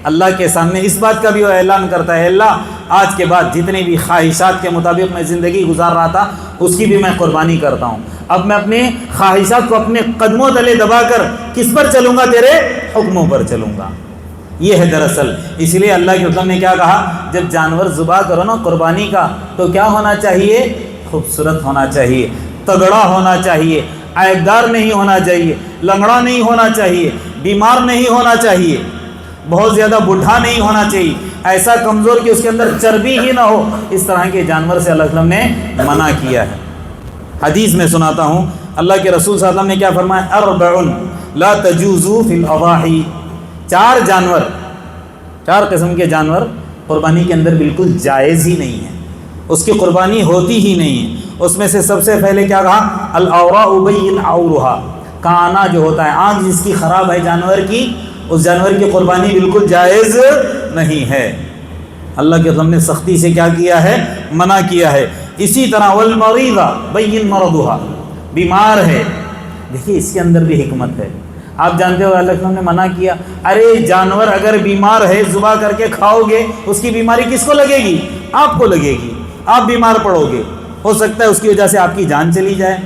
اللہ کے سامنے اس بات کا بھی وہ اعلان کرتا ہے، اللہ آج کے بعد جتنے بھی خواہشات کے مطابق میں زندگی گزار رہا تھا اس کی بھی میں قربانی کرتا ہوں۔ اب میں اپنے خواہشات کو اپنے قدموں تلے دبا کر کس پر چلوں گا؟ تیرے حکموں پر چلوں گا۔ یہ ہے دراصل، اس لیے اللہ کے حکم نے کیا کہا؟ جب جانور ذبح کرو نا قربانی کا، تو کیا ہونا چاہیے؟ خوبصورت ہونا چاہیے، تگڑا ہونا چاہیے، عیبدار نہیں ہونا چاہیے، لنگڑا نہیں ہونا چاہیے، بیمار نہیں ہونا چاہیے، بہت زیادہ بوڑھا نہیں ہونا چاہیے، ایسا کمزور کہ اس کے اندر چربی ہی نہ ہو۔ اس طرح کے جانور سے اللہ علیہ وسلم نے منع کیا ہے۔ حدیث میں سناتا ہوں، اللہ کے رسول صلی اللہ علیہ وسلم نے کیا فرمایا؟ اربع لا تجوز فی الاضاحی، چار قسم کے جانور قربانی کے اندر بالکل جائز ہی نہیں ہے، اس کی قربانی ہوتی ہی نہیں ہے۔ اس میں سے سب سے پہلے کیا کہا؟ الاوراء بین عورھا، کانا جو ہوتا ہے، آنکھ جس کی خراب ہے جانور کی، اس جانور کی قربانی بالکل جائز نہیں ہے۔ اللہ کے رسول نے سختی سے کیا کیا ہے؟ منع کیا ہے۔ اسی طرح والمریضہ بین مرضھا، بیمار ہے، دیکھیے اس کے اندر بھی حکمت ہے۔ آپ جانتے ہو اللہ کے رسول نے منع کیا، ارے جانور اگر بیمار ہے ذبح کر کے کھاؤ گے، اس کی بیماری کس کو لگے گی؟ آپ کو لگے گی، آپ بیمار پڑو گے، ہو سکتا ہے اس کی وجہ سے آپ کی جان چلی جائے۔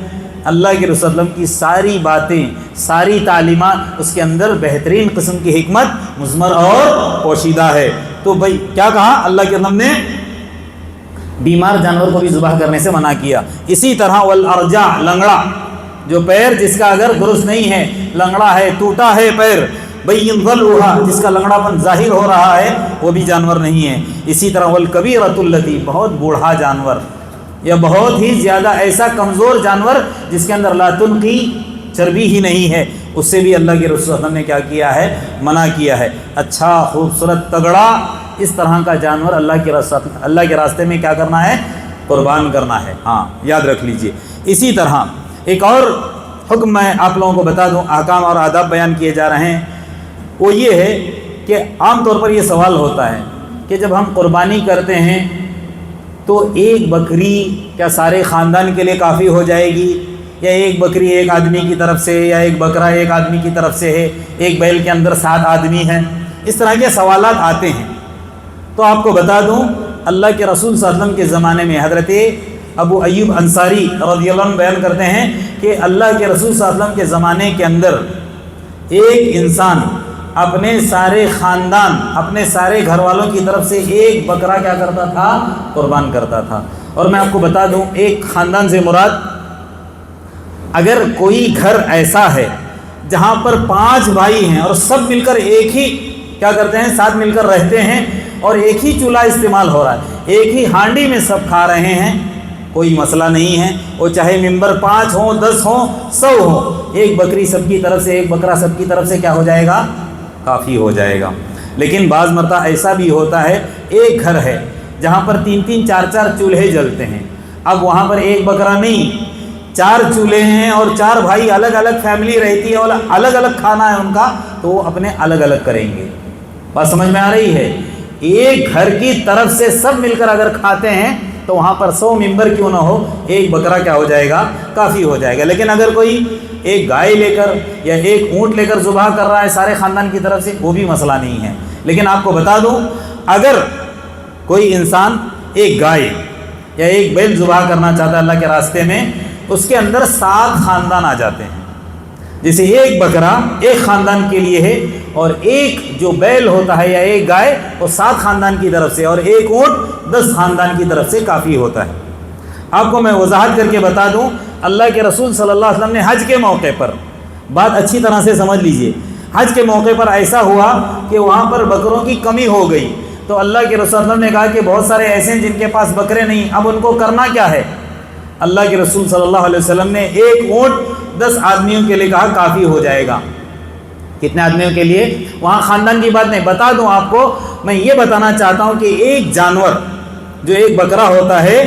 اللہ کے رسول صلی اللہ علیہ وسلم کی ساری باتیں، ساری تعلیمات، اس کے اندر بہترین قسم کی حکمت مضمر اور پوشیدہ ہے۔ تو بھائی کیا کہا اللہ کے رسول نے؟ بیمار جانور کو بھی ذبح کرنے سے منع کیا۔ اسی طرح والارجع، لنگڑا، جو پیر جس کا اگر درست نہیں ہے، لنگڑا ہے، ٹوٹا ہے پیر، بین ضلعھا، جس کا لنگڑا پن ظاہر ہو رہا ہے، وہ بھی جانور نہیں ہے۔ اسی طرح والکبیرۃ اللتی، بہت بوڑھا جانور یا بہت ہی زیادہ ایسا کمزور جانور جس کے اندر لا تنقی، چربی ہی نہیں ہے، اس سے بھی اللہ کے رسول صلی اللہ علیہ وسلم نے کیا کیا ہے؟ منع کیا ہے۔ اچھا خوبصورت تگڑا اس طرح کا جانور اللہ کے راستے میں کیا کرنا ہے؟ قربان کرنا ہے۔ ہاں یاد رکھ لیجئے۔ اسی طرح ایک اور حکم میں آپ لوگوں کو بتا دوں، احکام اور آداب بیان کیے جا رہے ہیں، وہ یہ ہے کہ عام طور پر یہ سوال ہوتا ہے کہ جب ہم قربانی کرتے ہیں تو ایک بکری کیا سارے خاندان کے لیے کافی ہو جائے گی، یا ایک بکری ایک آدمی کی طرف سے، یا ایک بکرا ایک آدمی کی طرف سے ہے، ایک بیل کے اندر 7 آدمی ہیں؟ اس طرح کے سوالات آتے ہیں۔ تو آپ کو بتا دوں، اللہ کے رسول صلی اللہ علیہ وسلم کے زمانے میں حضرت ابو ایوب انصاری رضی اللہ عنہ بیان کرتے ہیں کہ اللہ کے رسول صلی اللہ علیہ وسلم کے زمانے کے اندر ایک انسان اپنے سارے خاندان، اپنے سارے گھر والوں کی طرف سے ایک بکرا کیا کرتا تھا؟ قربان کرتا تھا۔ اور میں آپ کو بتا دوں، ایک خاندان سے مراد اگر کوئی گھر ایسا ہے جہاں پر 5 بھائی ہیں اور سب مل کر ایک ہی کیا کرتے ہیں؟ ساتھ مل کر رہتے ہیں، اور ایک ہی چولہا استعمال ہو رہا ہے، ایک ہی ہانڈی میں سب کھا رہے ہیں، کوئی مسئلہ نہیں ہے، وہ چاہے ممبر 5 ہوں، 10 ہوں، 100 ہوں، ایک بکری سب کی طرف سے، ایک بکرا سب کی طرف سے کیا ہو جائے گا؟ کافی ہو جائے گا۔ لیکن بعض مرتبہ ایسا بھی ہوتا ہے، ایک گھر ہے جہاں پر 3-3 4-4 چولہے جلتے ہیں، اب وہاں پر ایک بکرا نہیں، 4 چولہے ہیں اور 4 بھائی، الگ الگ فیملی رہتی ہے اور الگ الگ کھانا ہے ان کا، تو وہ اپنے الگ الگ کریں گے۔ بات سمجھ میں آ رہی ہے؟ ایک گھر کی طرف سے سب مل کر اگر کھاتے ہیں تو وہاں پر 100 ممبر کیوں نہ ہو، ایک بکرا کیا ہو جائے گا؟ کافی ہو جائے گا۔ لیکن اگر کوئی ایک گائے لے کر یا ایک اونٹ لے کر ذبح کر رہا ہے سارے خاندان کی طرف سے، وہ بھی مسئلہ نہیں ہے۔ لیکن آپ کو بتا دوں، اگر کوئی انسان ایک گائے یا ایک بیل ذبح کرنا چاہتا ہے اللہ کے راستے میں، اس کے اندر 7 خاندان آ جاتے ہیں. جیسے ایک بکرا ایک خاندان کے لیے ہے، اور ایک جو بیل ہوتا ہے یا ایک گائے وہ 7 خاندان کی طرف سے، اور ایک اونٹ 10 خاندان کی طرف سے کافی ہوتا ہے. آپ کو میں وضاحت کر کے بتا دوں، اللہ کے رسول صلی اللہ علیہ وسلم نے حج کے موقع پر، بات اچھی طرح سے سمجھ لیجئے، حج کے موقع پر ایسا ہوا کہ وہاں پر بکروں کی کمی ہو گئی، تو اللہ کے رسول صلی اللہ علیہ وسلم نے کہا کہ بہت سارے ایسے ہیں جن کے پاس بکرے نہیں، اب ان کو کرنا کیا ہے؟ اللہ کے رسول صلی اللہ علیہ وسلم نے ایک اونٹ 10 آدمیوں کے لیے کہا کافی ہو جائے گا. کتنے آدمیوں کے لیے؟ وہاں خاندان کی بات نہیں، بتا دوں آپ کو، میں یہ بتانا چاہتا ہوں کہ ایک جانور جو ایک بکرا ہوتا ہے،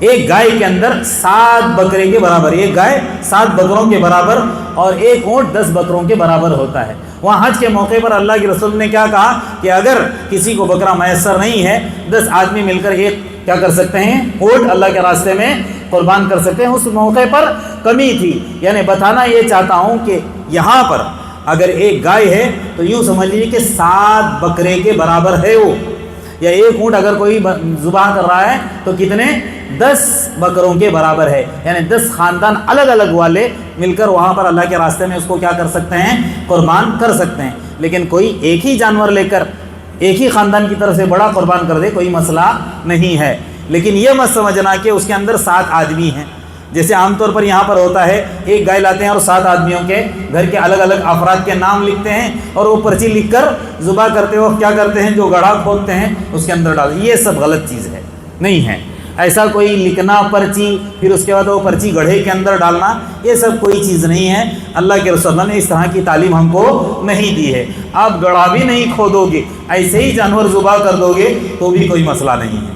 ایک گائے کے اندر 7 بکرے کے برابر، ایک گائے 7 بکروں کے برابر، اور ایک اونٹ 10 بکروں کے برابر ہوتا ہے. وہاں حج کے موقع پر اللہ کے رسول نے کیا کہا کہ اگر کسی کو بکرا میسر نہیں ہے، 10 آدمی مل کر ایک کیا کر سکتے ہیں؟ اونٹ اللہ کے راستے میں قربان کر سکتے ہیں. اس موقع پر کمی تھی. یعنی بتانا یہ چاہتا ہوں کہ یہاں پر اگر ایک گائے ہے تو یوں سمجھ لیجیے کہ 7 بکرے کے برابر ہے وہ، یا ایک اونٹ اگر کوئی ذبح کر رہا ہے تو کتنے؟ 10 بکروں کے برابر ہے. یعنی 10 خاندان الگ الگ والے مل کر وہاں پر اللہ کے راستے میں اس کو کیا کر سکتے ہیں؟ قربان کر سکتے ہیں. لیکن کوئی ایک ہی جانور لے کر ایک ہی خاندان کی طرف سے بڑا قربان کر دے کوئی مسئلہ نہیں ہے. لیکن یہ مت سمجھنا کہ اس کے اندر 7 آدمی ہیں، جیسے عام طور پر یہاں پر ہوتا ہے، ایک گائے لاتے ہیں اور 7 آدمیوں کے گھر کے الگ الگ افراد کے نام لکھتے ہیں، اور وہ پرچی لکھ کر ذبح کرتے وقت کیا کرتے ہیں؟ جو گڑھا کھودتے ہیں اس کے اندر ڈال. یہ سب غلط چیز ہے، نہیں ہے ایسا کوئی لکھنا پرچی، پھر اس کے بعد وہ پرچی گڑھے کے اندر ڈالنا، یہ سب کوئی چیز نہیں ہے. اللہ کے رسول اللہ نے اس طرح کی تعلیم ہم کو نہیں دی ہے. آپ گڑھا بھی نہیں کھودو گے، ایسے ہی جانور ذبح کر دو گے تو بھی کوئی مسئلہ نہیں ہے.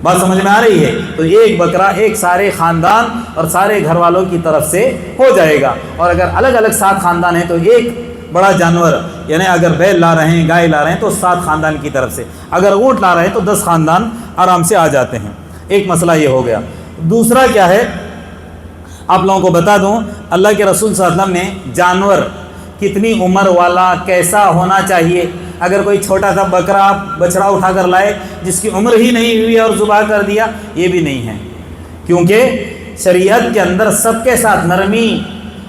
بات سمجھ میں آ رہی ہے؟ تو ایک بکرا ایک سارے خاندان اور سارے گھر والوں کی طرف سے ہو جائے گا. اور اگر الگ الگ 7 خاندان ہیں تو ایک بڑا جانور، یعنی اگر بیل لا رہے ہیں، گائے لا رہے ہیں تو 7 خاندان کی طرف سے، اگر اونٹ لا رہے ہیں تو 10 خاندان آرام سے آ جاتے ہیں. ایک مسئلہ یہ ہو گیا. دوسرا کیا ہے آپ لوگوں کو بتا دوں، اللہ کے رسول صلی اللہ علیہ وسلم نے جانور کتنی عمر والا کیسا ہونا چاہیے، اگر کوئی چھوٹا سا بکرا بچڑا اٹھا کر لائے جس کی عمر ہی نہیں ہوئی اور ذبح کر دیا، یہ بھی نہیں ہے. کیونکہ شریعت کے اندر سب کے ساتھ نرمی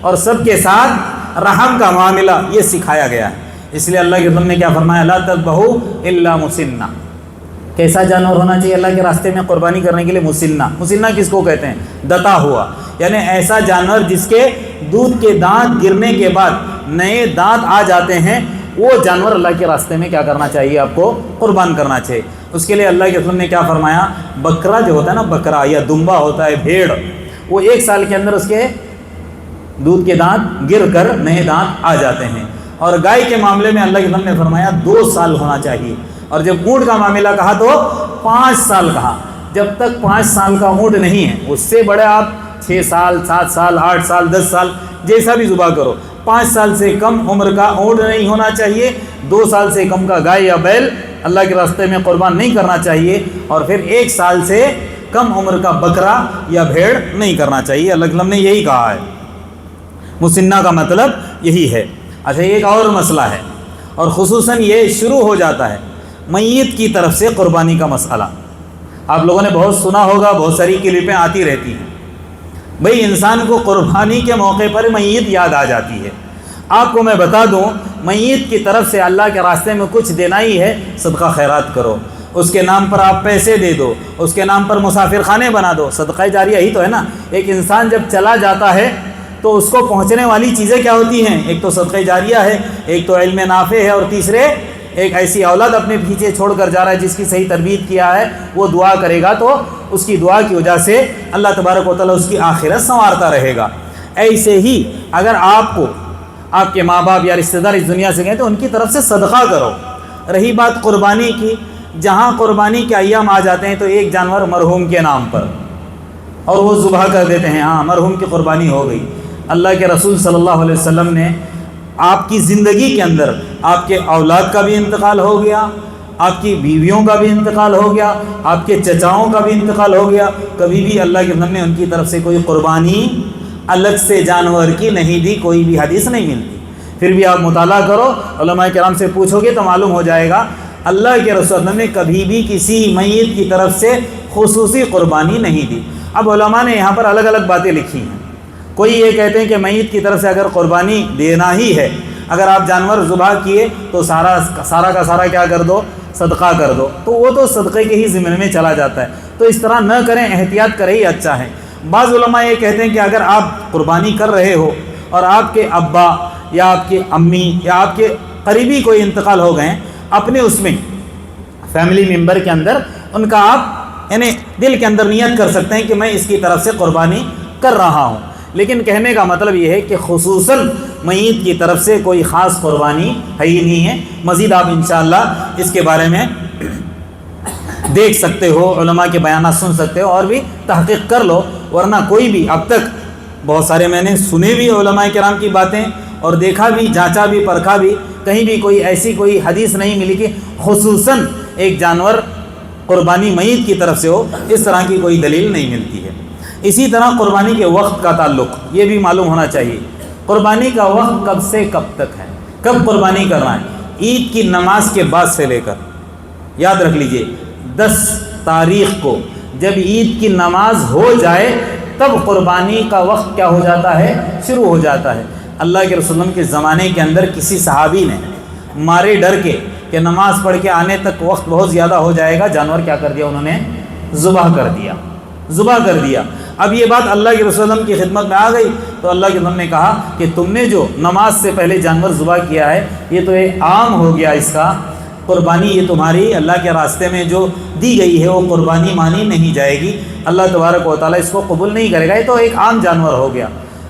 اور سب کے ساتھ رحم کا معاملہ یہ سکھایا گیا ہے. اس لیے اللہ کے رسول نے کیا فرمایا؟ لا تذبحوا الا مسنہ. کیسا جانور ہونا چاہیے اللہ کے راستے میں قربانی کرنے کے لیے؟ مسنہ. مسنہ کس کو کہتے ہیں؟ دتا ہوا، یعنی ایسا جانور جس کے دودھ کے دانت گرنے کے بعد نئے دانت آ جاتے ہیں، وہ جانور اللہ کے راستے میں کیا کرنا چاہیے؟ آپ کو قربان کرنا چاہیے. اس کے لیے اللہ کے رسول نے کیا فرمایا؟ بکرا جو ہوتا ہے نا، بکرا یا دمبا ہوتا ہے، بھیڑ، وہ 1 سال کے اندر اس کے دودھ کے دانت گر کر نئے دانت آ جاتے ہیں. اور گائے کے معاملے میں اللہ کے رسول نے فرمایا 2 سال ہونا چاہیے. اور جب اونٹ کا معاملہ کہا تو 5 سال کہا. جب تک 5 سال کا اونٹ نہیں ہے، اس سے بڑے آپ 6 سال 7 سال 8 سال 10 سال جیسا بھی ذبح کرو، 5 سال سے کم عمر کا اونٹ نہیں ہونا چاہیے. 2 سال سے کم کا گائے یا بیل اللہ کے راستے میں قربان نہیں کرنا چاہیے. اور پھر 1 سال سے کم عمر کا بکرا یا بھیڑ نہیں کرنا چاہیے. اللہ کے رسول نے یہی کہا ہے. مسنہ کا مطلب یہی ہے. اچھا، ایک اور مسئلہ ہے، اور خصوصاً یہ شروع ہو جاتا ہے میت کی طرف سے قربانی کا مسئلہ. آپ لوگوں نے بہت سنا ہوگا، بہت ساری کلپیں آتی رہتی ہیں. بھئی انسان کو قربانی کے موقع پر میت یاد آ جاتی ہے. آپ کو میں بتا دوں، میت کی طرف سے اللہ کے راستے میں کچھ دینا ہی ہے، صدقہ خیرات کرو. اس کے نام پر آپ پیسے دے دو، اس کے نام پر مسافر خانے بنا دو. صدقہ جاریہ ہی تو ہے نا. ایک انسان جب چلا جاتا ہے تو اس کو پہنچنے والی چیزیں کیا ہوتی ہیں؟ ایک تو صدقہ جاریہ ہے، ایک تو علم نافع ہے، اور تیسرے ایک ایسی اولاد اپنے پیچھے چھوڑ کر جا رہا ہے جس کی صحیح تربیت کیا ہے، وہ دعا کرے گا تو اس کی دعا کی وجہ سے اللہ تبارک و تعالیٰ اس کی آخرت سنوارتا رہے گا. ایسے ہی اگر آپ کو آپ کے ماں باپ یا رشتہ دار اس دنیا سے گئے تو ان کی طرف سے صدقہ کرو. رہی بات قربانی کی، جہاں قربانی کے ایام آ جاتے ہیں تو ایک جانور مرحوم کے نام پر اور وہ ذبح کر دیتے ہیں، ہاں مرحوم کی قربانی ہو گئی. اللہ کے رسول صلی اللہ علیہ وسلم نے آپ کی زندگی کے اندر آپ کے اولاد کا بھی انتقال ہو گیا، آپ کی بیویوں کا بھی انتقال ہو گیا، آپ کے چچاؤں کا بھی انتقال ہو گیا، کبھی بھی اللہ کے نبی نے ان کی طرف سے کوئی قربانی الگ سے جانور کی نہیں دی. کوئی بھی حدیث نہیں ملتی. پھر بھی آپ مطالعہ کرو، علماء کرام سے پوچھو گے تو معلوم ہو جائے گا اللہ کے رسول نے کبھی بھی کسی میت کی طرف سے خصوصی قربانی نہیں دی. اب علماء نے یہاں پر الگ الگ باتیں لکھی ہیں. کوئی یہ کہتے ہیں کہ میت کی طرف سے اگر قربانی دینا ہی ہے، اگر آپ جانور ذبح کیے تو سارا کا سارا کیا کر دو، صدقہ کر دو، تو وہ تو صدقے کے ہی ضمن میں چلا جاتا ہے. تو اس طرح نہ کریں، احتیاط کرے ہی اچھا ہے. بعض علماء یہ کہتے ہیں کہ اگر آپ قربانی کر رہے ہو اور آپ کے ابا یا آپ کے امی یا آپ کے قریبی کوئی انتقال ہو گئے، اپنے اس میں فیملی ممبر کے اندر ان کا آپ یعنی دل کے اندر نیت کر سکتے ہیں کہ میں اس کی طرف سے قربانی کر رہا ہوں. لیکن کہنے کا مطلب یہ ہے کہ خصوصاً میت کی طرف سے کوئی خاص قربانی ہے ہی نہیں ہے. مزید آپ انشاءاللہ اس کے بارے میں دیکھ سکتے ہو، علماء کے بیانات سن سکتے ہو اور بھی تحقیق کر لو. ورنہ کوئی بھی اب تک بہت سارے میں نے سنے بھی علماء کرام کی باتیں اور دیکھا بھی، جانچا بھی، پرکھا بھی، کہیں بھی کوئی حدیث نہیں ملی کہ خصوصاً ایک جانور قربانی میت کی طرف سے ہو. اس طرح کی کوئی دلیل نہیں ملتی ہے. اسی طرح قربانی کے وقت کا تعلق یہ بھی معلوم ہونا چاہیے. قربانی کا وقت کب سے کب تک ہے، کب قربانی کرنا ہے؟ عید کی نماز کے بعد سے لے کر، یاد رکھ لیجئے 10 تاریخ کو جب عید کی نماز ہو جائے تب قربانی کا وقت کیا ہو جاتا ہے، شروع ہو جاتا ہے. اللہ کے رسول کے زمانے کے اندر کسی صحابی نے مارے ڈر کے کہ نماز پڑھ کے آنے تک وقت بہت زیادہ ہو جائے گا، جانور کیا کر دیا، انہوں نے ذبح کر دیا. اب یہ بات اللہ کے رسول کی خدمت میں آ گئی تو اللہ کے رسول نے کہا کہ تم نے جو نماز سے پہلے جانور ذبح کیا ہے یہ تو ایک عام ہو گیا، اس کا قربانی یہ تمہاری اللہ کے راستے میں جو دی گئی ہے وہ قربانی مانی نہیں جائے گی. اللہ تبارک و تعالیٰ اس کو قبول نہیں کرے گا، یہ تو ایک عام جانور ہو گیا.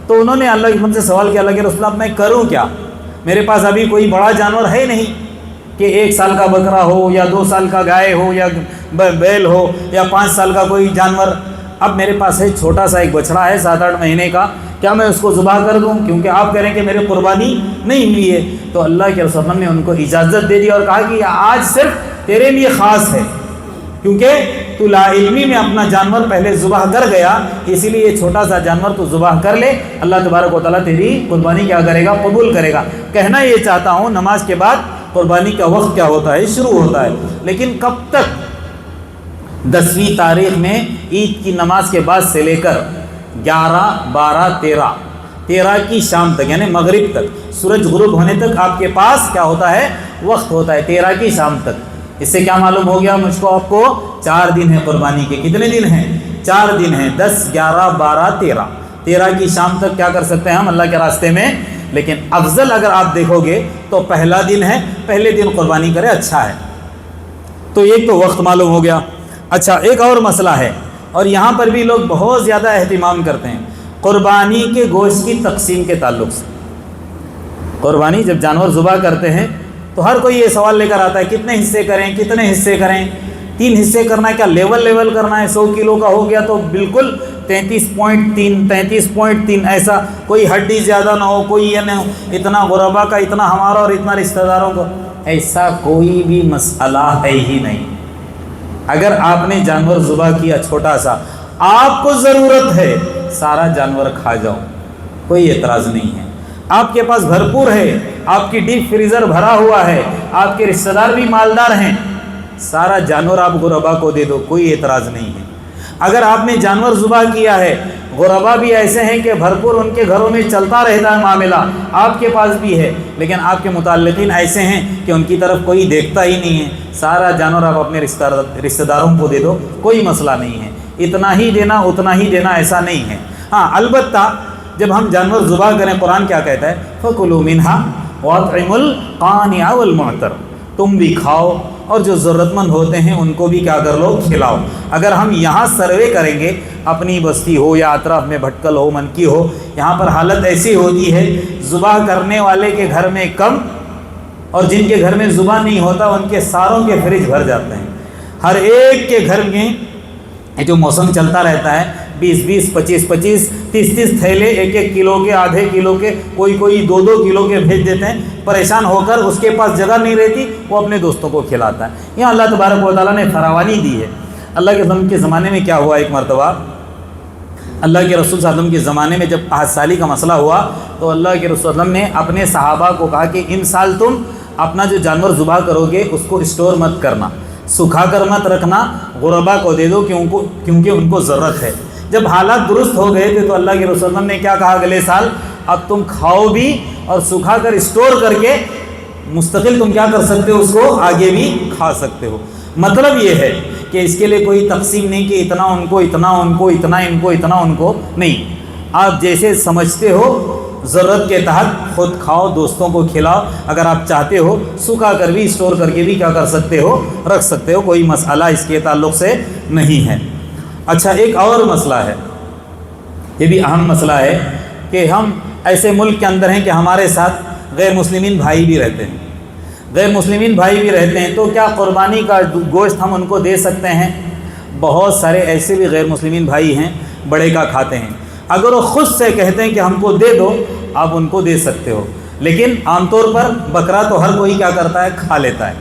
تو انہوں نے اللہ کے رسول سے سوال کیا، اللہ کے رسول اب میں کروں کیا؟ میرے پاس ابھی کوئی بڑا جانور ہے نہیں کہ 1 سال کا بکرا ہو یا 2 سال کا گائے ہو یا بیل ہو یا 5 سال کا کوئی جانور. اب میرے پاس ہے چھوٹا سا ایک بچڑا ہے 7-8 مہینے کا، کیا میں اس کو ذبح کر دوں؟ کیونکہ آپ کہہ رہے ہیں کہ میری قربانی نہیں ہوئی ہے. تو اللہ کے رسول نے ان کو اجازت دے دی اور کہا کہ آج صرف تیرے لیے خاص ہے، کیونکہ تو لا علمی میں اپنا جانور پہلے ذبح کر گیا، اسی لیے یہ چھوٹا سا جانور تو ذبح کر لے، اللہ تبارک و تعالیٰ تیری قربانی کیا کرے گا، قبول کرے گا. کہنا یہ چاہتا ہوں نماز کے بعد قربانی کا وقت کیا ہوتا ہے، شروع ہوتا ہے. لیکن کب تک؟ 10ویں تاریخ میں عید کی نماز کے بعد سے لے کر 11, 12, 13 کی شام تک یعنی مغرب تک، سورج غروب ہونے تک آپ کے پاس کیا ہوتا ہے، وقت ہوتا ہے 13 کی شام تک. اس سے کیا معلوم ہو گیا مجھ کو آپ کو؟ 4 دن ہیں قربانی کے. کتنے دن ہیں؟ 4 دن ہیں. 10, 11, 12, 13 کی شام تک کیا کر سکتے ہیں ہم اللہ کے راستے میں. لیکن افضل اگر آپ دیکھو گے تو پہلا دن ہے، پہلے دن قربانی کرے، اچھا ہے. تو ایک تو وقت معلوم ہو گیا. اچھا ایک اور مسئلہ ہے اور یہاں پر بھی لوگ بہت زیادہ اہتمام کرتے ہیں قربانی کے گوشت کی تقسیم کے تعلق سے. قربانی جب جانور ذبح کرتے ہیں تو ہر کوئی یہ سوال لے کر آتا ہے کتنے حصے کریں، کتنے حصے کریں. 3 حصے کرنا ہے کیا؟ لیول کرنا ہے. 100 کلو کا ہو گیا تو بالکل 33.3 ایسا، کوئی ہڈی زیادہ نہ ہو، کوئی یہ نہ ہو، اتنا غربا کا، اتنا ہمارا اور اتنا رشتہ داروں کا. ایسا کوئی بھی مسئلہ ہے ہی نہیں. اگر آپ نے جانور ذبح کیا چھوٹا سا، آپ کو ضرورت ہے سارا جانور کھا جاؤ، کوئی اعتراض نہیں ہے. آپ کے پاس بھرپور ہے، آپ کی ڈیپ فریزر بھرا ہوا ہے، آپ کے رشتہ دار بھی مالدار ہیں، سارا جانور آپ غربا کو دے دو، کوئی اعتراض نہیں ہے. اگر آپ نے جانور ذبح کیا ہے، غربا بھی ایسے ہیں کہ بھرپور ان کے گھروں میں چلتا رہتا ہے معاملہ، آپ کے پاس بھی ہے، لیکن آپ کے متعلقین ایسے ہیں کہ ان کی طرف کوئی دیکھتا ہی نہیں ہے، سارا جانور آپ اپنے رشتہ داروں کو دے دو، کوئی مسئلہ نہیں ہے. اتنا ہی دینا اتنا ہی دینا ایسا نہیں ہے. ہاں البتہ جب ہم جانور ذبح کریں قرآن کیا کہتا ہے؟ فَكُلُوا مِنْهَا وَأَطْعِمُوا الْقَانِعَ وَالْمُعْتَرَ. تم بھی کھاؤ اور جو ضرورت مند ہوتے ہیں ان کو بھی کیا کر لو، کھلاؤ. اگر ہم یہاں سروے کریں گے، اپنی بستی ہو یا اطراف میں بھٹکل ہو، منکی ہو، یہاں پر حالت ایسی ہوتی ہے ذبح کرنے والے کے گھر میں کم اور جن کے گھر میں ذبح نہیں ہوتا ان کے ساروں کے فریج بھر جاتے ہیں. ہر ایک کے گھر میں جو موسم چلتا رہتا ہے 20-20, 25-25, 30-30 تھیلے 1-1 کلو کے، آدھے کلو کے، کوئی 2-2 کلو کے بھیج دیتے ہیں. پریشان ہو کر اس کے پاس جگہ نہیں رہتی، وہ اپنے دوستوں کو کھلاتا ہے. یہاں اللہ تبارک و تعالیٰ نے فراوانی دی ہے. اللہ کے رسول کے زمانے میں کیا ہوا، ایک مرتبہ اللہ کے رسول صلی اللہ علیہ وسلم کے زمانے میں جب 8 سالی کا مسئلہ ہوا تو اللہ کے رسول صلی اللہ علیہ وسلم نے اپنے صحابہ کو کہا کہ ان سال تم اپنا جو جانور ذبح کرو گے اس کو اسٹور مت کرنا، سکھا کر مت رکھنا، غربا کو دے دو کیونکہ ان کو ضرورت ہے. جب حالات درست ہو گئے تھے تو اللہ کے رسول اللہ نے کیا کہا اگلے سال؟ اب تم کھاؤ بھی اور سکھا کر اسٹور کر کے مستقل تم کیا کر سکتے ہو، اس کو آگے بھی کھا سکتے ہو۔ مطلب یہ ہے کہ اس کے لیے کوئی تقسیم نہیں کہ اتنا ان کو، اتنا ان کو، اتنا ان کو، اتنا ان کو، نہیں، آپ جیسے سمجھتے ہو ضرورت کے تحت خود کھاؤ، دوستوں کو کھلاؤ، اگر آپ چاہتے ہو سکھا کر بھی اسٹور کر کے بھی کیا کر سکتے ہو، رکھ سکتے ہو، کوئی مسئلہ اس کے تعلق سے نہیں ہے۔ اچھا، ایک اور مسئلہ ہے، یہ بھی اہم مسئلہ ہے کہ ہم ایسے ملک کے اندر ہیں کہ ہمارے ساتھ غیر مسلمین بھائی بھی رہتے ہیں، غیر مسلمین بھائی بھی رہتے ہیں، تو کیا قربانی کا گوشت ہم ان کو دے سکتے ہیں؟ بہت سارے ایسے بھی غیر مسلمین بھائی ہیں بڑے کا کھاتے ہیں، اگر وہ خود سے کہتے ہیں کہ ہم کو دے دو، آپ ان کو دے سکتے ہو، لیکن عام طور پر بکرا تو ہر کوئی کیا کرتا ہے، کھا لیتا ہے۔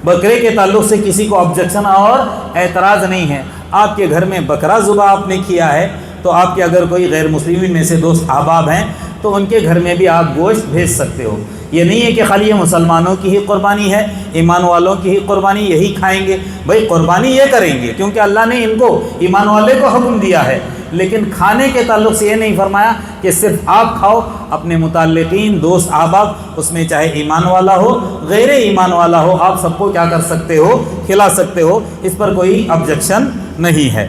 بکرے کے تعلق سے کسی کو آبجیکشن اور اعتراض نہیں ہے۔ آپ کے گھر میں بکرا ذبح آپ نے کیا ہے تو آپ کے اگر کوئی غیر مسلمین میں سے دوست احباب ہیں تو ان کے گھر میں بھی آپ گوشت بھیج سکتے ہو۔ یہ نہیں ہے کہ خالی یہ مسلمانوں کی ہی قربانی ہے، ایمان والوں کی ہی قربانی یہی کھائیں گے، بھائی قربانی یہ کریں گے کیونکہ اللہ نے ان کو، ایمان والے کو حکم دیا ہے، لیکن کھانے کے تعلق سے یہ نہیں فرمایا کہ صرف آپ کھاؤ، اپنے متعلقین، دوست احباب، اس میں چاہے ایمان والا ہو غیر ایمان والا ہو، آپ سب کو کیا کر سکتے ہو، کھلا سکتے ہو، اس پر کوئی آبجیکشن نہیں ہے۔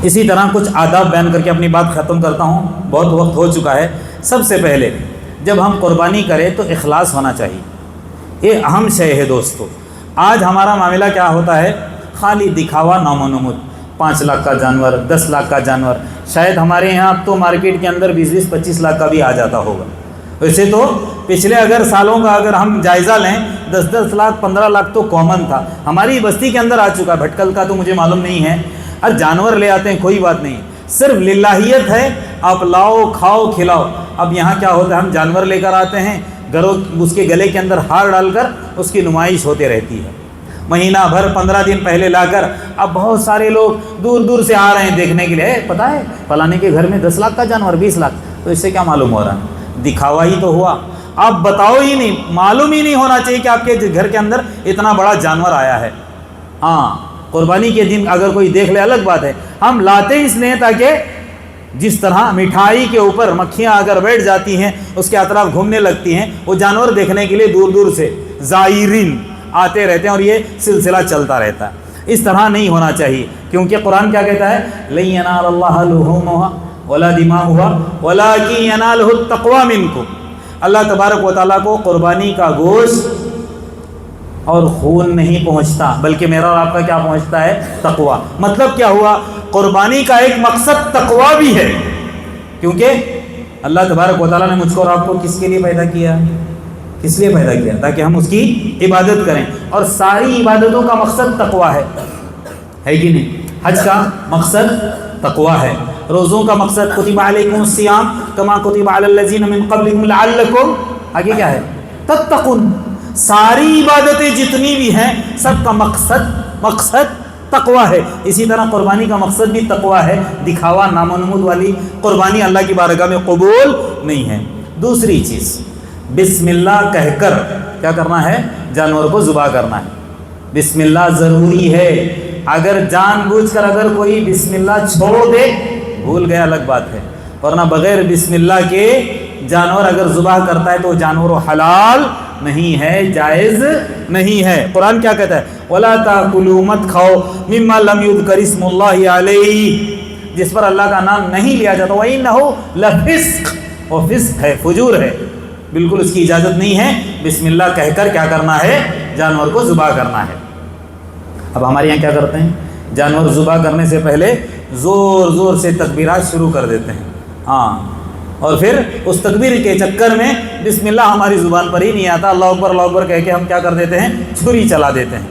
اسی طرح کچھ آداب بیان کر کے اپنی بات ختم کرتا ہوں، بہت وقت ہو چکا ہے۔ سب سے پہلے جب ہم قربانی کریں تو اخلاص ہونا چاہیے، یہ اہم شے ہے دوستو۔ آج ہمارا معاملہ کیا ہوتا ہے، خالی دکھاوا، نام و نمود، 5 لاکھ کا جانور، 10 لاکھ کا جانور، شاید ہمارے یہاں اب تو مارکیٹ کے اندر 20-20, 25 لاکھ کا بھی آ جاتا ہوگا۔ ویسے تو پچھلے اگر سالوں کا اگر ہم جائزہ لیں 10-10 لاکھ 15 لاکھ تو کامن تھا، ہماری بستی کے اندر آ چکا، بھٹکل کا تو مجھے معلوم نہیں ہے۔ اب جانور لے آتے ہیں کوئی بات نہیں، صرف للہیت ہے، آپ لاؤ، کھاؤ، کھلاؤ۔ اب یہاں کیا ہوتا ہے، ہم جانور لے کر آتے ہیں، گھروں اس کے گلے کے اندر ہار ڈال کر اس کی نمائش ہوتے رہتی ہے، مہینہ بھر 15 دن پہلے لا کر اب بہت سارے لوگ دور دور سے آ رہے ہیں دیکھنے کے لیے، پتہ ہے فلانے کے گھر میں 10 لاکھ کا جانور، 20 لاکھ، تو اس سے کیا معلوم ہو رہا ہے، دکھاوا ہی تو ہوا۔ آپ بتاؤ ہی نہیں، معلوم ہی نہیں ہونا چاہیے کہ آپ کے گھر کے اندر اتنا بڑا جانور آیا ہے۔ ہاں، قربانی کے دن اگر کوئی دیکھ لے الگ بات ہے، ہم لاتے اس لیے تاکہ جس طرح مٹھائی کے اوپر مکھیاں اگر بیٹھ جاتی ہیں، اس کے اطراف گھومنے لگتی ہیں، وہ جانور دیکھنے کے لیے دور دور سے زائرین آتے رہتے ہیں اور یہ سلسلہ چلتا رہتا ہے۔ اس طرح نہیں ہونا چاہیے، کیونکہ قرآن کیا کہتا ہے، لَن يَنَالَ اللَّهَ لُحُومُهَا وَلَا دِمَاؤُهَا وَلَٰكِن يَنَالُهُ التَّقْوَىٰ مِنكُمْ۔ اللہ تبارک و تعالیٰ کو قربانی کا گوشت اور خون نہیں پہنچتا، بلکہ میرا اور آپ کا کیا پہنچتا ہے، تقویٰ۔ مطلب کیا ہوا، قربانی کا ایک مقصد تقویٰ بھی ہے، کیونکہ اللہ تبارک و تعالیٰ نے مجھ کو اور آپ کو کس کے لیے پیدا کیا، کس لیے پیدا کیا، تاکہ ہم اس کی عبادت کریں، اور ساری عبادتوں کا مقصد تقویٰ ہے کہ نہیں؟ حج کا مقصد تقویٰ ہے، روزوں کا مقصد کتب علیکم الصیام کما کتب علی الذین من قبلکم لعلکم، آگے کیا ہے، تتقون۔ ساری عبادتیں جتنی بھی ہیں سب کا مقصد تقویٰ ہے۔ اسی طرح قربانی کا مقصد بھی تقویٰ ہے، دکھاوا، نام و نمود والی قربانی اللہ کی بارگاہ میں قبول نہیں ہے۔ دوسری چیز، بسم اللہ کہہ کر کیا کرنا ہے، جانور کو ذبح کرنا ہے۔ بسم اللہ ضروری ہے، اگر جان بوجھ کر اگر کوئی بسم اللہ چھوڑ دے، بھول گیا الگ بات ہے، ورنہ بغیر بسم اللہ کے جانور اگر ذبح کرتا ہے تو جانور حلال نہیں ہے، جائز نہیں ہے۔ قرآن کیا کہتا ہے، وَلَا تَأْكُلُوا، مت کھاؤ، مِمَّا لَمْ يُذْكَرِ اسْمُ اللَّهِ عَلَيْهِ، جس پر اللہ کا نام نہیں لیا جاتا، وَإِنَّهُ لَفِسْقٌ، وہ فسق ہے، فجور ہے، بالکل اس کی اجازت نہیں ہے بسم اللہ کہہ کر کیا کرنا ہے، جانور کو ذبح کرنا ہے۔ اب ہمارے یہاں کیا کرتے ہیں، جانور ذبح کرنے سے پہلے زور زور سے تکبیرات شروع کر دیتے ہیں، ہاں، اور پھر اس تکبیر کے چکر میں بسم اللہ ہماری زبان پر ہی نہیں آتا، اللہ اکبر اللہ اکبر کہہ کے ہم کیا کر دیتے ہیں، چھری چلا دیتے ہیں۔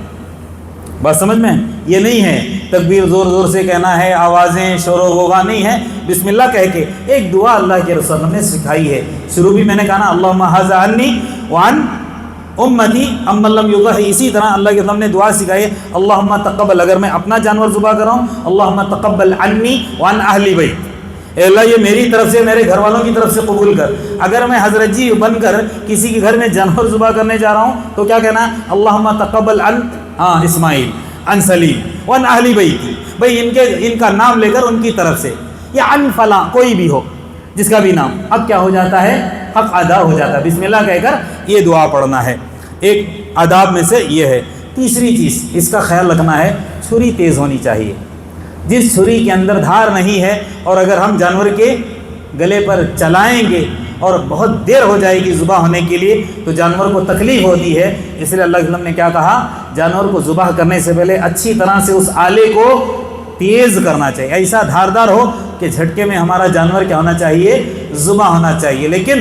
بات سمجھ میں، یہ نہیں ہے تکبیر زور زور سے کہنا ہے، آوازیں شور و غوغا نہیں ہے، بسم اللہ کہہ کے ایک دعا اللہ کے رسول نے سکھائی ہے، شروع بھی میں نے کہا نا، اللہم ھذا عنی وعن امتی امن لم یضحی، اسی طرح اللہ کے رسول نے دعا سکھائی ہے، اللہم تقبل، اگر میں اپنا جانور ذبح کر رہا ہوں، اللہم تقبل عنی وعن اہل بیت، اے اللہ یہ میری طرف سے، میرے گھر والوں کی طرف سے قبول کر۔ اگر میں حضرت جی بن کر کسی کے گھر میں جانور ذبح کرنے جا رہا ہوں تو کیا کہنا ہے، اللہم تقبل عن اسماعیل، عن سلیم وعن اہل بیتی، بھائی ان کا نام لے کر ان کی طرف سے، یا عن فلاں کوئی بھی ہو جس کا بھی نام، اب کیا ہو جاتا ہے؟ حق ادا ہو جاتا ہے۔ بسم اللہ کہہ کر یہ دعا پڑھنا ہے، ایک آداب میں سے یہ ہے۔ تیسری چیز اس کا خیال رکھنا ہے، چھری تیز ہونی چاہیے۔ جس چھری کے اندر دھار نہیں ہے اور اگر ہم جانور کے گلے پر چلائیں گے اور بہت دیر ہو جائے گی ذبح ہونے کے لیے تو جانور کو تکلیف ہوتی ہے، اس لیے اللہ کے وسلم نے کیا کہا؟ جانور کو ذبح کرنے سے پہلے اچھی طرح سے اس آلے کو تیز کرنا چاہیے، ایسا دھاردار ہو کہ جھٹکے میں ہمارا جانور کیا ہونا چاہیے؟ ذبح ہونا چاہیے۔ لیکن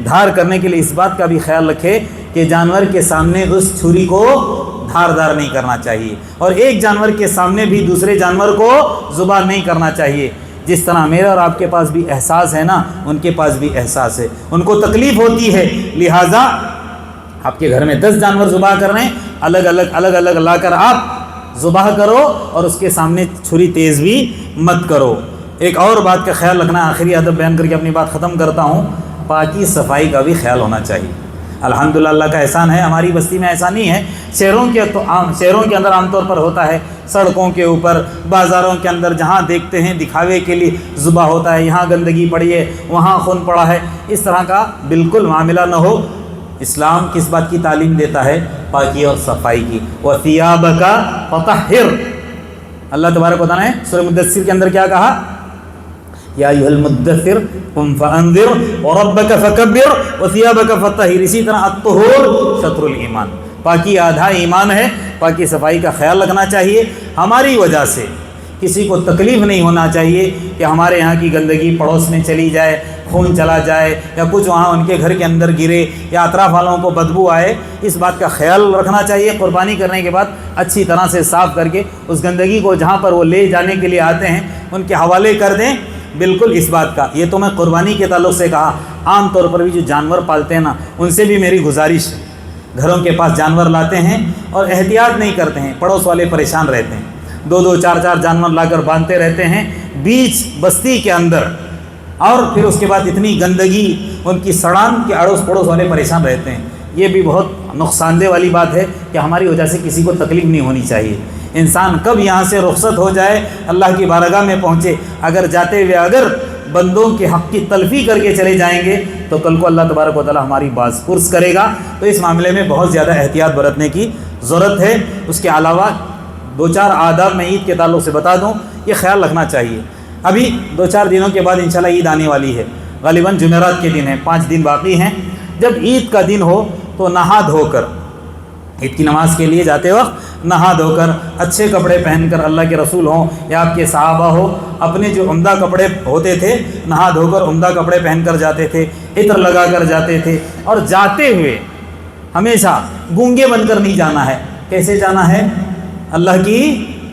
دھار کرنے کے لیے اس بات کا بھی خیال رکھے کہ جانور کے سامنے اس چھری کو دھاردار نہیں کرنا چاہیے، اور ایک جانور کے سامنے بھی دوسرے جانور کو ذبح نہیں کرنا چاہیے۔ جس طرح میرا اور آپ کے پاس بھی احساس ہے نا، ان کے پاس بھی احساس ہے، ان کو تکلیف ہوتی ہے، لہٰذا آپ کے گھر میں 10 جانور ذبح کر رہے ہیں، الگ الگ لا کر آپ ذبح کرو اور اس کے سامنے چھری تیز بھی مت کرو۔ ایک اور بات کا خیال رکھنا، آخری ادب بیان کر کے اپنی بات ختم کرتا ہوں، پاکی صفائی کا بھی خیال ہونا چاہیے۔ الحمدللہ اللہ کا احسان ہے، ہماری بستی میں ایسا نہیں ہے۔ شہروں کے اندر عام طور پر ہوتا ہے، سڑکوں کے اوپر، بازاروں کے اندر جہاں دیکھتے ہیں دکھاوے کے لیے ذبح ہوتا ہے، یہاں گندگی پڑی ہے، وہاں خون پڑا ہے، اس طرح کا بالکل معاملہ نہ ہو۔ اسلام کس بات کی تعلیم دیتا ہے؟ پاکی اور صفائی کی۔ وَثِيَابَكَ فَطَهِّرْ، اللہ تبارک و تعالیٰ نے سورہ مدثر کے اندر کیا کہا؟ یا ایھا المدثر قم فانذر وربک فکبر وثیابک فطہر۔ اسی طرح الطہور شطر الایمان، پاکی آدھا ایمان ہے، پاکی صفائی کا خیال رکھنا چاہیے۔ ہماری وجہ سے کسی کو تکلیف نہیں ہونا چاہیے کہ ہمارے یہاں کی گندگی پڑوس میں چلی جائے، خون چلا جائے، یا کچھ وہاں ان کے گھر کے اندر گرے، یا اطراف والوں کو بدبو آئے۔ اس بات کا خیال رکھنا چاہیے۔ قربانی کرنے کے بعد اچھی طرح سے صاف کر کے اس گندگی کو جہاں پر وہ لے جانے کے لیے آتے ہیں ان کے حوالے کر دیں۔ بالکل اس بات کا، یہ تو میں قربانی کے تعلق سے کہا، عام طور پر بھی جو جانور پالتے ہیں نا، ان سے بھی میری گزارش ہے، گھروں کے پاس جانور لاتے ہیں اور احتیاط نہیں کرتے ہیں، پڑوس والے پریشان رہتے ہیں، 2 4 جانور لا کر باندھتے رہتے ہیں بیچ بستی کے اندر، اور پھر اس کے بعد اتنی گندگی، ان کی سڑان کے اڑوس پڑوس والے پریشان رہتے ہیں۔ یہ بھی بہت نقصان دہ والی بات ہے کہ ہماری وجہ سے کسی کو تکلیف نہیں ہونی چاہیے۔ انسان کب یہاں سے رخصت ہو جائے، اللہ کی بارگاہ میں پہنچے، اگر جاتے ہوئے اگر بندوں کے حق کی تلفی کر کے چلے جائیں گے تو کل کو اللہ تبارک و تعالی ہماری باز پرس کرے گا۔ تو اس معاملے میں بہت زیادہ احتیاط برتنے کی ضرورت ہے۔ اس کے علاوہ 2 4 آداب میں عید کے تعلق سے بتا دوں، یہ خیال رکھنا چاہیے۔ ابھی 2 4 دنوں کے بعد انشاءاللہ عید آنے والی ہے، غالباً جمعرات کے دن ہے، 5 دن باقی ہیں۔ جب عید کا دن ہو تو نہا دھو کر عید کی نماز کے لیے جاتے وقت نہا دھو کر اچھے کپڑے پہن کر، اللہ کے رسول ہوں یا آپ کے صحابہ ہو، اپنے جو عمدہ کپڑے ہوتے تھے نہا دھو کر عمدہ کپڑے پہن کر جاتے تھے، عطر لگا کر جاتے تھے، اور جاتے ہوئے ہمیشہ گونگے بن کر نہیں جانا ہے۔ کیسے جانا ہے؟ اللہ کی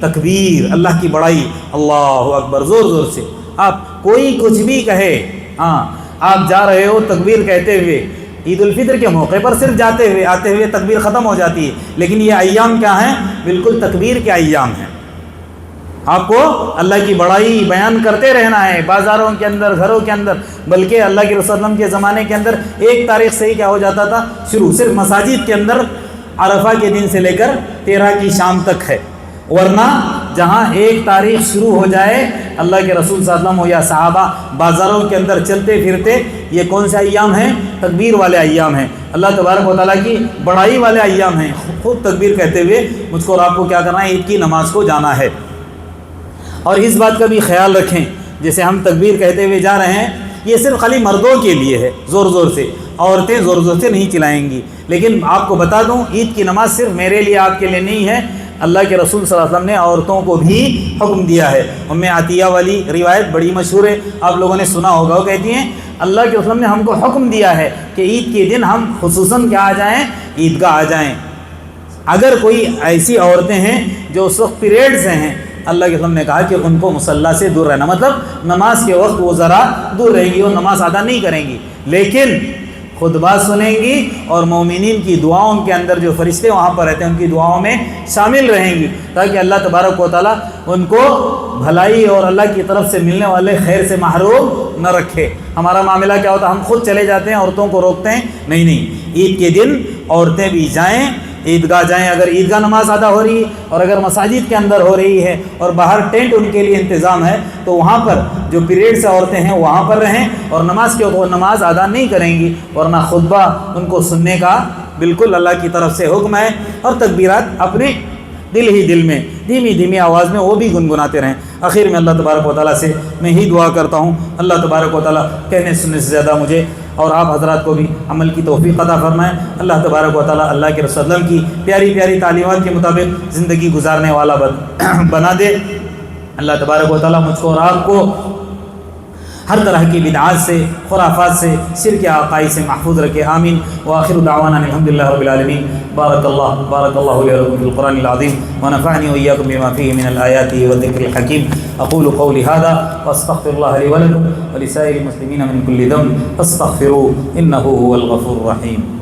تکبیر، اللہ کی بڑائی، اللہ اکبر، زور زور سے۔ آپ کوئی کچھ بھی کہے، ہاں آپ جا رہے ہو تکبیر کہتے ہوئے، عید الفطر کے موقع پر صرف جاتے ہوئے آتے ہوئے تکبیر ختم ہو جاتی ہے، لیکن یہ ایام کیا ہیں؟ بالکل تکبیر کے ایام ہیں۔ آپ کو اللہ کی بڑائی بیان کرتے رہنا ہے، بازاروں کے اندر، گھروں کے اندر، بلکہ اللہ کے رسول وسلم کے زمانے کے اندر 1 تاریخ سے ہی کیا ہو جاتا تھا شروع، صرف مساجد کے اندر عرفہ کے دن سے لے کر 13 کی شام تک ہے، ورنہ جہاں 1 تاریخ شروع ہو جائے اللہ کے رسول صلی اللہ علیہ وسلم یا صحابہ بازاروں کے اندر چلتے پھرتے، یہ کون سے ایام ہیں؟ تکبیر والے ایام ہیں، اللہ تبارک و تعالیٰ کی بڑائی والے ایام ہیں۔ خود تکبیر کہتے ہوئے مجھ کو اور آپ کو کیا کرنا ہے؟ عید کی نماز کو جانا ہے۔ اور اس بات کا بھی خیال رکھیں، جیسے ہم تکبیر کہتے ہوئے جا رہے ہیں، یہ صرف خالی مردوں کے لیے ہے، زور زور سے، عورتیں زور زور سے نہیں چلائیں گی۔ لیکن آپ کو بتا دوں، عید کی نماز صرف میرے لیے آپ کے لیے نہیں ہے، اللہ کے رسول صلی اللہ علیہ وسلم نے عورتوں کو بھی حکم دیا ہے۔ ام عطیہ والی روایت بڑی مشہور ہے، آپ لوگوں نے سنا ہوگا، وہ کہتی ہیں اللہ کے رسول نے ہم کو حکم دیا ہے کہ عید کے دن ہم خصوصاً کیا آ جائیں؟ عیدگاہ آ جائیں۔ اگر کوئی ایسی عورتیں ہیں جو اس وقت پیریڈ سے ہیں، اللہ کے رسول نے کہا کہ ان کو مصلی سے دور رہنا، مطلب نماز کے وقت وہ ذرا دور رہیں گی، وہ نماز ادا نہیں کریں گی، لیکن خطبہ سنیں گی اور مومنین کی دعاؤں کے اندر جو فرشتے وہاں پر رہتے ہیں ان کی دعاؤں میں شامل رہیں گی، تاکہ اللہ تبارک و تعالیٰ ان کو بھلائی اور اللہ کی طرف سے ملنے والے خیر سے محروم نہ رکھے۔ ہمارا معاملہ کیا ہوتا ہے؟ ہم خود چلے جاتے ہیں، عورتوں کو روکتے ہیں، نہیں، عید کے دن عورتیں بھی جائیں، عیدگاہ جائیں، اگر عیدگاہ نماز ادا ہو رہی ہے اور اگر مساجد کے اندر ہو رہی ہے اور باہر ٹینٹ ان کے لیے انتظام ہے تو وہاں پر جو پیریڈ سے عورتیں ہیں وہاں پر رہیں، اور نماز کے وقت نماز ادا نہیں کریں گی، ورنہ خطبہ ان کو سننے کا بالکل اللہ کی طرف سے حکم ہے، اور تکبیرات اپنے دل ہی دل میں دھیمی دھیمی آواز میں وہ بھی گنگناتے رہیں۔ آخر میں اللہ تبارک و تعالیٰ سے میں ہی دعا کرتا ہوں، اللہ تبارک و تعالیٰ کہنے سننے سے زیادہ مجھے اور آپ حضرات کو بھی عمل کی توفیق عطا فرمائیں۔ اللہ تبارک و تعالیٰ اللہ کے رسول اللہ کی پیاری پیاری تعلیمات کے مطابق زندگی گزارنے والا بنا دے۔ اللہ تبارک و تعالیٰ مجھ کو اور آپ کو ہر طرح کی بدعات سے، خرافات سے، شرک عقائد سے محفوظ رکھے، آمین۔ وآخر دعوانا الحمدللہ رب العالمین۔ بارک اللہ لی ولکم فی القرآن العظیم ونفعنی وإیاکم بما فیہ من الآیات والذکر الحکیم۔ اقول قولی ھذا واستغفر اللہ لی ولکم ولسائر المسلمین من کل ذنب فاستغفروہ انہ هو الغفور الرحیم۔